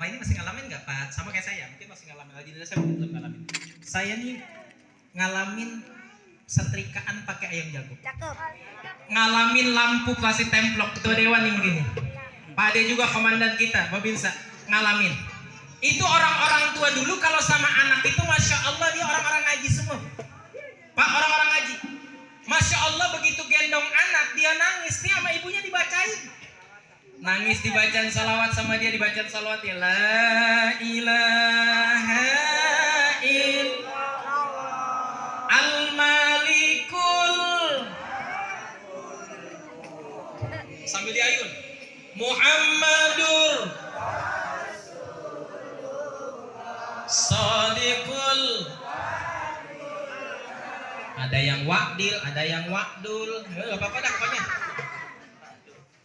ini masih ngalamin nggak Pak? Sama kayak saya, mungkin masih ngalamin lagi. Saya belum ngalamin. Saya nih ngalamin setrikaan pakai ayam jago. Ngalamin lampu plastik templok ketua dewan nih begini. Pak Ade juga komandan kita, Babinsa, ngalamin. Itu orang-orang tua dulu kalau sama anak itu Masya Allah dia orang-orang ngaji semua. Pak orang-orang ngaji. Masya Allah begitu gendong anak dia nangis nih sama ibunya dibacain. Nangis dibacaan salawat sama dia dibacaan salawat ya la ilaha illallah al-malikul Sambil diayun. Muhammadur Shadiqul. Ada yang wa'dil, ada yang wa'dul. Enggak apa-apa dah pokoknya.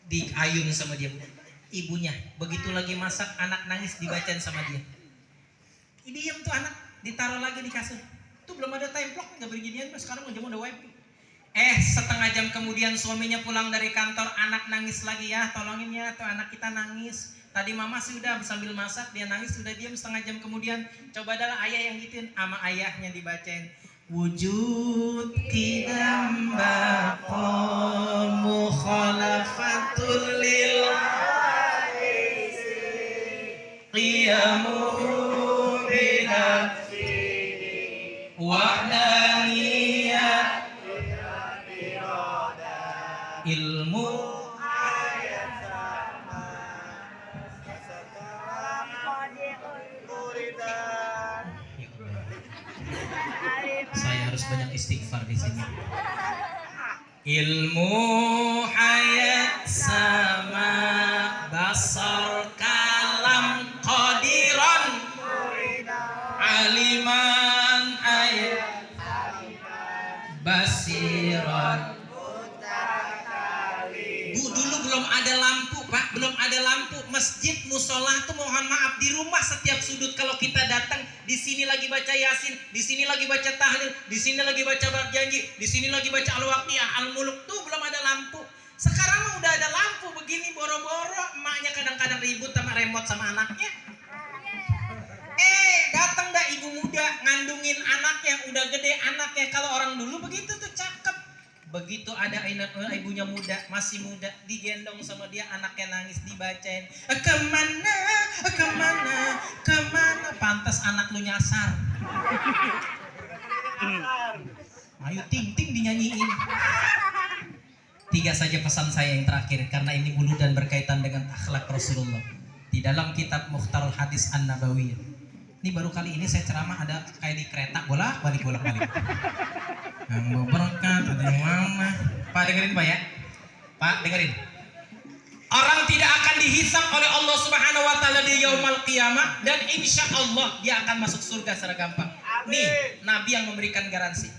Diayun sama dia. Ibunya begitu lagi masak, anak nangis dibacain sama dia. Diam tuh anak, ditaruh lagi di kasur. Tuh belum ada templok, nggak beginian, sekarang udah wipe. Setengah jam kemudian suaminya pulang dari kantor, anak nangis lagi, ya tolongin ya, tuh anak kita nangis. Tadi mama sudah sambil masak, dia nangis, sudah diam. Setengah jam kemudian, coba adalah ayah yang gituin, sama ayahnya dibacain. Wujud tidak bakal mukhalafatul lil qiyamuhu binafsihi wahdaniyah ilmu saya harus banyak istighfar di sini. Ilmu hayat sama basar kalam qadiran aliman ayat basiran. Bu, dulu belum ada lampu, Pak, belum ada lampu. Masjid, musola tuh mohon maaf di rumah setiap sudut kalau kita datang, di sini lagi baca Yasin, di sini lagi baca tahlil, di sini lagi baca berjanji, di sini lagi baca al-waqiah, al-muluk, tuh belum ada lampu. Sekarang mah udah ada lampu begini boro-boro, emaknya kadang-kadang ribut sama remote sama anaknya. Datang dah ibu muda ngandungin anaknya, udah gede anaknya. Kalau orang dulu begitu tuh cakep. Begitu ada ibunya muda, masih muda, digendong sama dia, anaknya nangis, dibacain. Kemana, kemana, kemana. Pantas anak lu nyasar. Ayo ting-ting dinyanyiin. 3 saja pesan saya yang terakhir, karena ini bulu dan berkaitan dengan akhlak Rasulullah. Di dalam kitab Mukhtarul Hadis An-Nabawiyah. Ini baru kali ini saya ceramah ada kayak di kereta, bolak-balik. Yang mau berangkat, ada yang mana? Pak dengerin Pak ya. Pak dengerin. Orang tidak akan dihisap oleh Allah Subhanahu wa taala di yaumul qiyamah, dan insya Allah dia akan masuk surga secara gampang. Nih, Nabi yang memberikan garansi.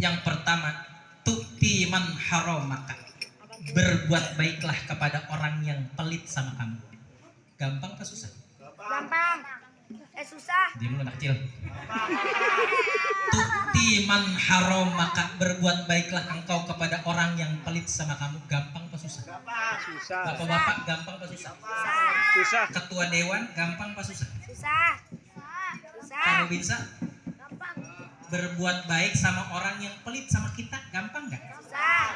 Yang pertama, tu'ti man haramaka. Berbuat baiklah kepada orang yang pelit sama kamu. Gampang apa susah? Gampang. Susah. Diam lu anak kecil. Tu'ti man haramaka. Berbuat baiklah engkau kepada orang yang pelit sama kamu. Gampang apa susah? Susah. Bapak-bapak gampang apa susah? Susah. Ketua dewan gampang apa susah? Susah. Kamu bisa berbuat baik sama orang yang pelit sama kita, gampang nggak? Susah.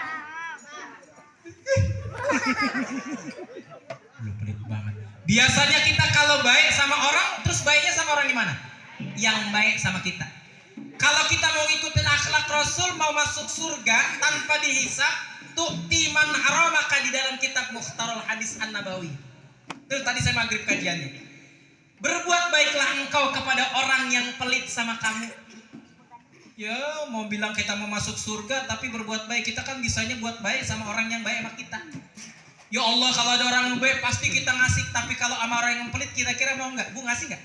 Lu pelit banget. Biasanya kita kalau baik sama orang, terus baiknya sama orang gimana? Yang baik sama kita. Kalau kita mau ngikutin akhlak Rasul, mau masuk surga tanpa dihisap, tu'ti man haramaka di dalam kitab Mukhtarul Hadis An-Nabawi. Itu tadi saya maghrib kajiannya. Berbuat baiklah engkau kepada orang yang pelit sama kamu. Ya, mau bilang kita mau masuk surga, tapi berbuat baik. Kita kan bisanya buat baik sama orang yang baik sama kita. Ya Allah, kalau ada orang yang baik pasti kita ngasih. Tapi kalau sama orang yang pelit, kira-kira mau nggak? Bu ngasih nggak?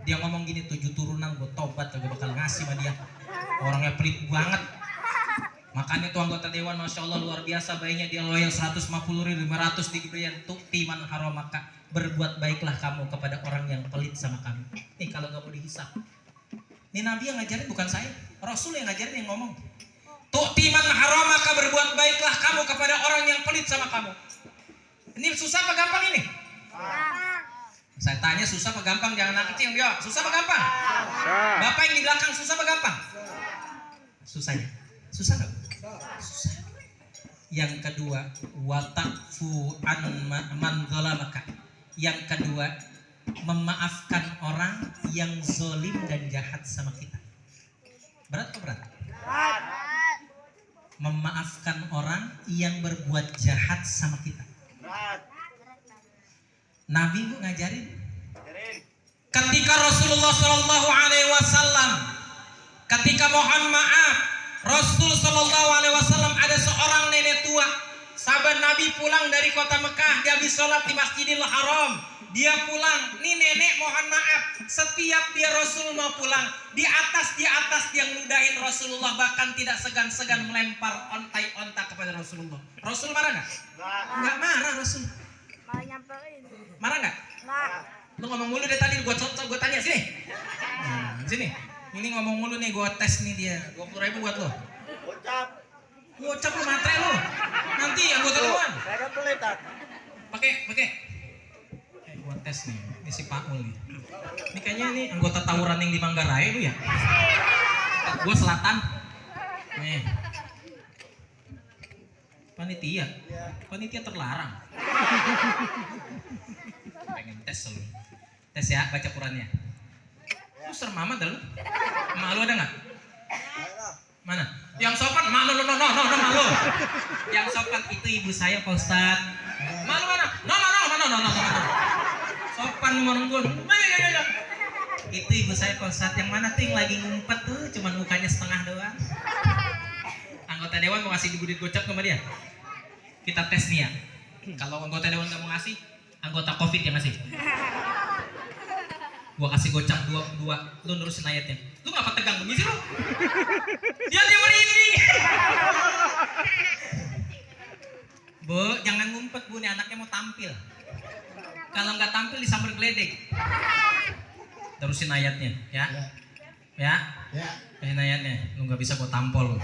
Dia ngomong gini, 7 turunan gue tobat, gue bakal ngasih sama dia. Orangnya pelit banget. Makanya tuh anggota dewan, Masya Allah luar biasa, bayinya dia loyal 150.000, 500 diberian. Tu'ti man haramaka. Berbuat baiklah kamu kepada orang yang pelit sama kamu. Nih kalau nggak mau dihisap. Ini Nabi yang ngajarin, bukan saya. Rasul yang ngajarin, yang ngomong. Tu'ti man haramaka. Berbuat baiklah kamu kepada orang yang pelit sama kamu. Ini susah apa gampang ini? Saya tanya susah apa gampang, jangan anak kecil. Yo, susah apa gampang? Susah. Bapak yang di belakang susah apa gampang? Susahnya. Susah nggak? Susah. Yang kedua, wata'fu an man zalamaka. Yang kedua, memaafkan orang yang zolim dan jahat sama kita. Berat atau berat? Memaafkan orang yang berbuat jahat sama kita. Nabi bu ngajarin. Ketika Rasulullah Shallallahu Alaihi Wasallam, ketika mohon maaf, Rasul Shallallahu Alaihi Wasallam ada seorang nenek tua Sahabat Nabi pulang dari kota Mekah, dia habis sholat di Masjidil Haram. Dia pulang, nih nenek mohon maaf, setiap dia Rasul mau pulang, di atas dia ngeludahin Rasulullah, bahkan tidak segan-segan melempar onta kepada Rasulullah. Rasul marah nggak? Nggak marah Rasul. Malah nyamperin. Marah nggak? Nggak. Lu ngomong mulu dari tadi, gue tanya sini. Sini. Ini ngomong mulu nih, gue tes nih dia. 20.000 buat lo. Gocap lu matre lu. Nanti anggota dewan. Saya kan peletak. Pakai. Gua tes nih. Ini si Paul nih. Ini kayaknya nih anggota tawuran yang di Manggarai lu ya. Gua selatan. Nih. Panitia terlarang. Pengen tes lu. Tes ya, baca Qurannya. Lu serem amat dah lu. Emak lu ada nggak? Mana? Yang sopan, malu. Yang sopan itu ibu saya, Pak Ustad. Malu mana? No. Sopan nomor gue. Itu ibu saya, Pak Ustad. Yang mana tuh yang lagi ngumpet tuh, cuman mukanya setengah doang. Anggota dewan mau ngasih duit gocap sama dia. Kita tes nih ya. Kalau anggota dewan nggak mau ngasih, anggota COVID yang ngasih. Gua kasih gocap dua, lu nurusin ayatnya. Lu ngapa tegang begini sih lu? Dia merinding. Bu, jangan ngumpet bu, nih anaknya mau tampil. Kalau nggak tampil disambar geledek. Terusin ayatnya, ya. Terusin ayatnya, lu nggak bisa gua tampol.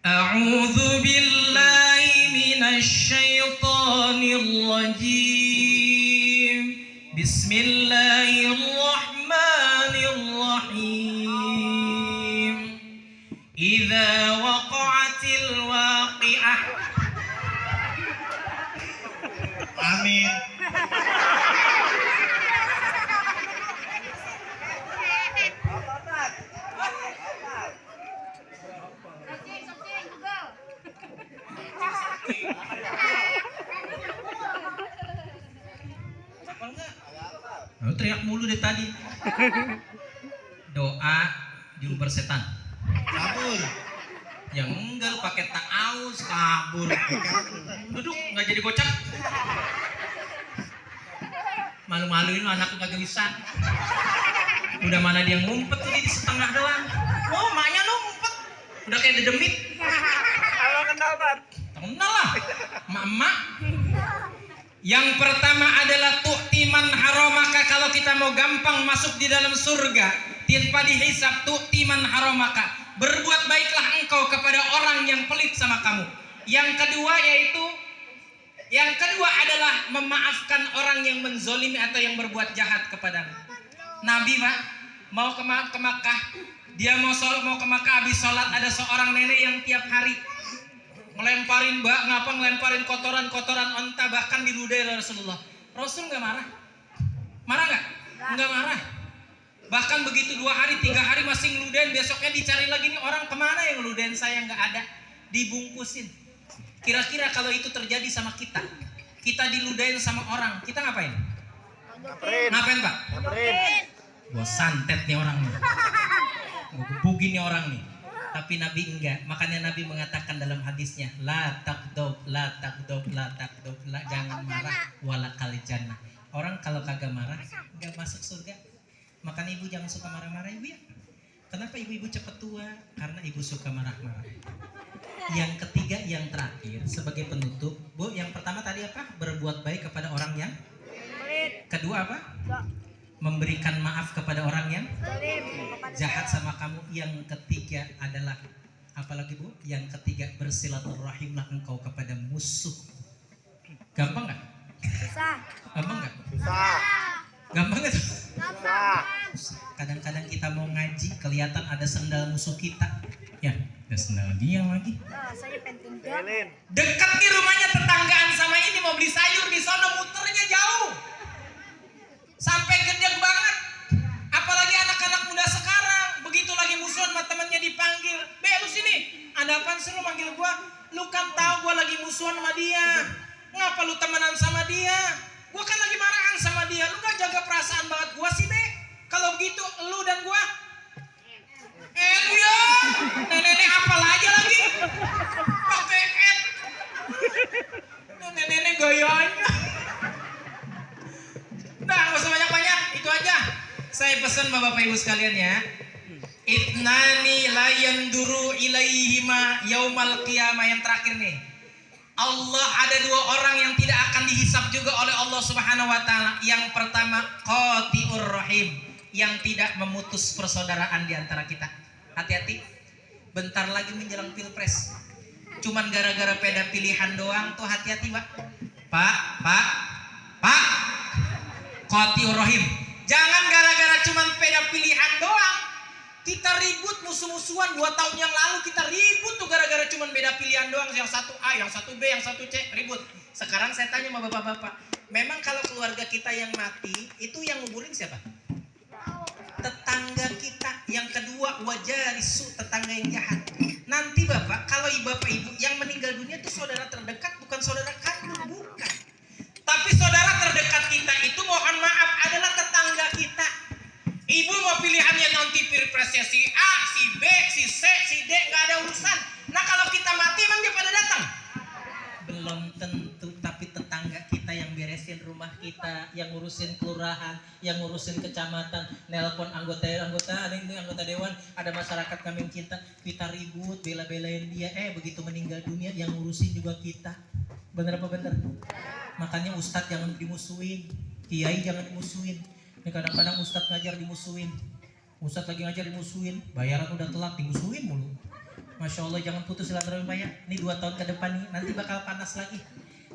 A'udzu billahi minasy syaithanir rajim. Bismillahirrahmanirrahim. Idza waqa'atil waqi'ah. Amin. Lu teriak mulu dari tadi. Doa diuber setan. Kabur. Yang enggak lu pakai ta'awuz kabur. Duduk nggak jadi gocap. Malu-maluin lu anak lu kagak bisa. Udah mana dia ngumpet tuh di setengah doang. Oh, maknya lu ngumpet. Udah kayak dedemit. Kalau kenal Pak. Kenal lah. Emak-emak. Yang pertama adalah tu'timan haramaka. Kalau kita mau gampang masuk di dalam surga tanpa dihisab, tu'timan haramaka, berbuat baiklah engkau kepada orang yang pelit sama kamu. Yang kedua adalah memaafkan orang yang menzolimi atau yang berbuat jahat kepadamu. Nabi Pak mau ke Makkah, dia mau ke Makkah, habis sholat ada seorang nenek yang tiap hari ngelemparin kotoran onta, bahkan diludahi Rasulullah. Rasul nggak marah? Marah nggak? Nggak marah. Bahkan begitu 2 hari, 3 hari masih ngeludahin, besoknya dicari lagi nih orang kemana yang ngeludahin saya, nggak ada, dibungkusin. Kira-kira kalau itu terjadi sama kita diludahin sama orang, kita ngapain? Ngapain Pak? Gua santet nih orang nih, gua gebugin nih orang nih. Tapi Nabi enggak. Makanya Nabi mengatakan dalam hadisnya, la takdob, jangan marah, walakal jannah. Orang kalau kagak marah enggak masuk surga. Makanya ibu jangan suka marah-marah ibu ya. Kenapa ibu-ibu cepat tua? Karena ibu suka marah-marah. Yang ketiga, yang terakhir sebagai penutup, Bu, yang pertama tadi apa? Berbuat baik kepada orang yang kedua apa? Memberikan maaf kepada orang yang jahat sama kamu. Yang ketiga adalah apalagi Bu? Yang ketiga, bersilaturahimlah engkau kepada musuh. Gampang nggak? Susah. Gampang nggak? Susah. Gampang nggak? Susah. Kadang-kadang kita mau ngaji, kelihatan ada sendal musuh kita. Ya, ada sendal dia lagi. Saya penting Elin. Dekat nih rumahnya tetanggaan sama ini, mau beli sayur di sono, muternya jauh. Sampai gede banget. Apalagi anak-anak muda sekarang, begitu lagi musuhan sama temennya dipanggil, "Be, lu sini. Ada apaan sih lu manggil gua? Lu kan tahu gua lagi musuhan sama dia. Ngapa lu temenan sama dia? Gua kan lagi marahan sama dia. Lu gak jaga perasaan banget gua sih, Be. Kalau begitu lu dan gua lu ya. Nenek apa aja lagi? Pakai Bapak Ibu sekalian ya. Itnani la yanduru ilaihima yaumal qiyamah, yang terakhir nih. Allah ada dua orang yang tidak akan dihisap juga oleh Allah Subhanahu wa taala. Yang pertama qati'ur rahim, yang tidak memutus persaudaraan di antara kita. Hati-hati. Bentar lagi menjelang Pilpres. Cuman gara-gara beda pilihan doang tuh hati-hati, Pak. Pak. Qati'ur rahim. Jangan gara-gara cuman beda pilihan doang kita ribut musuh-musuhan. 2 tahun yang lalu kita ribut tuh gara-gara cuman beda pilihan doang, yang satu A, yang satu B, yang satu C, ribut. Sekarang saya tanya sama bapak-bapak, memang kalau keluarga kita yang mati, itu yang nguburin siapa? Tetangga kita. Yang kedua wajarisu, tetangga yang jahat. Nanti bapak, kalau bapak ibu yang meninggal dunia itu saudara terdekat, bukan saudara kandung, bukan. Tapi saudara terdekat kita itu mohon maaf adalah tetangga kita. Ibu mau pilihannya nanti pilpresnya si A, si B, si C, si D, nggak ada urusan. Nah kalau kita mati emang dia pada datang? Belum tentu. Tapi tetangga kita yang beresin rumah kita, yang ngurusin kelurahan, yang ngurusin kecamatan, nelpon anggota, ada ini anggota dewan, ada masyarakat kami yang cinta, kita ribut, bela-belain dia. Begitu meninggal dunia yang ngurusin juga kita. Bener apa bener? Makanya ustadz jangan dimusuhin, kiai jangan dimusuhin. Ini kadang-kadang ustadz ngajar dimusuhin, ustadz lagi ngajar dimusuhin, bayaran udah telat dimusuhin mulu. Masya Allah, jangan putus silaturahmi ya. Ini 2 tahun ke depan nih, nanti bakal panas lagi.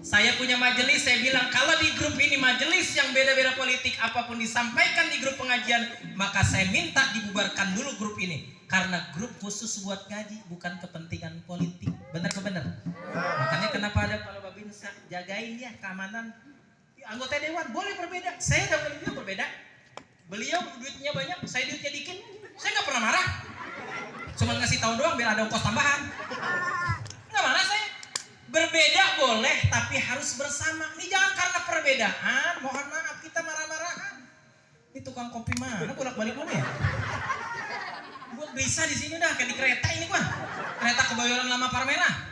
Saya punya majelis, saya bilang kalau di grup ini majelis yang beda-beda politik apapun disampaikan di grup pengajian, maka saya minta dibubarkan dulu grup ini. Karena grup khusus buat ngaji, bukan kepentingan politik. Benar ke benar? Makanya kenapa ada Pak Babinsa, jagain dia keamanan. Anggota dewan boleh berbeda, saya dan beliau berbeda. Beliau duitnya banyak, saya duitnya dikit. Saya nggak pernah marah, cuma ngasih tahu doang biar ada ongkos tambahan. Nggak marah saya. Berbeda boleh, tapi harus bersama. Ini jangan karena perbedaan, mohon maaf kita marah-marahan. Ini tukang kopi mana? Bolak-balik mana ya? Buat bisa di sini dah, kayak di kereta ini gua. Kereta Kebayoran Lama Parmena.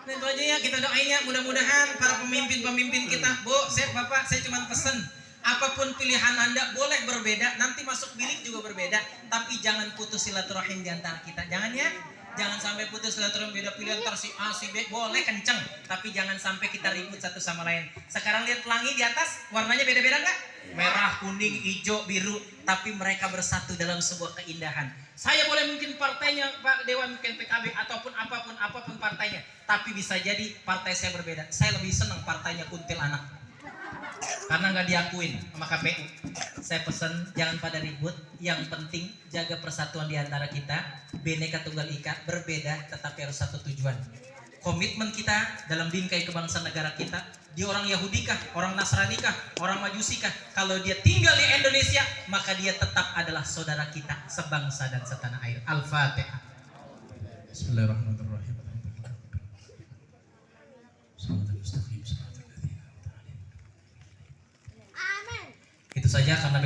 Nah itu aja ya, kita doain ya, mudah-mudahan para pemimpin-pemimpin kita. Bu, Bapak, saya cuma pesen, apapun pilihan Anda boleh berbeda, nanti masuk bilik juga berbeda, tapi jangan putus silaturahim di antara kita. Jangan ya, jangan sampai putus silaturahim beda pilihan, ntar si A, si B, boleh kenceng, tapi jangan sampai kita ribut satu sama lain. Sekarang lihat pelangi di atas, warnanya beda-beda nggak? Merah, kuning, hijau, biru, tapi mereka bersatu dalam sebuah keindahan. Saya boleh mungkin partainya Pak Dewan, mungkin PKB ataupun apapun partainya, tapi bisa jadi partai saya berbeda. Saya lebih senang partainya kuntilanak karena nggak diakuin sama KPU. Saya pesan jangan pada ribut, yang penting jaga persatuan di antara kita. Bhinneka Tunggal Ika, berbeda tetapi harus satu tujuan. Komitmen kita dalam bingkai kebangsaan negara kita, dia orang Yahudi kah, orang Nasrani kah, orang Majusi kah, kalau dia tinggal di Indonesia, maka dia tetap adalah saudara kita, sebangsa dan setanah air. Al-Fatihah. Bismillahirrahmanirrahim. Itu saja karena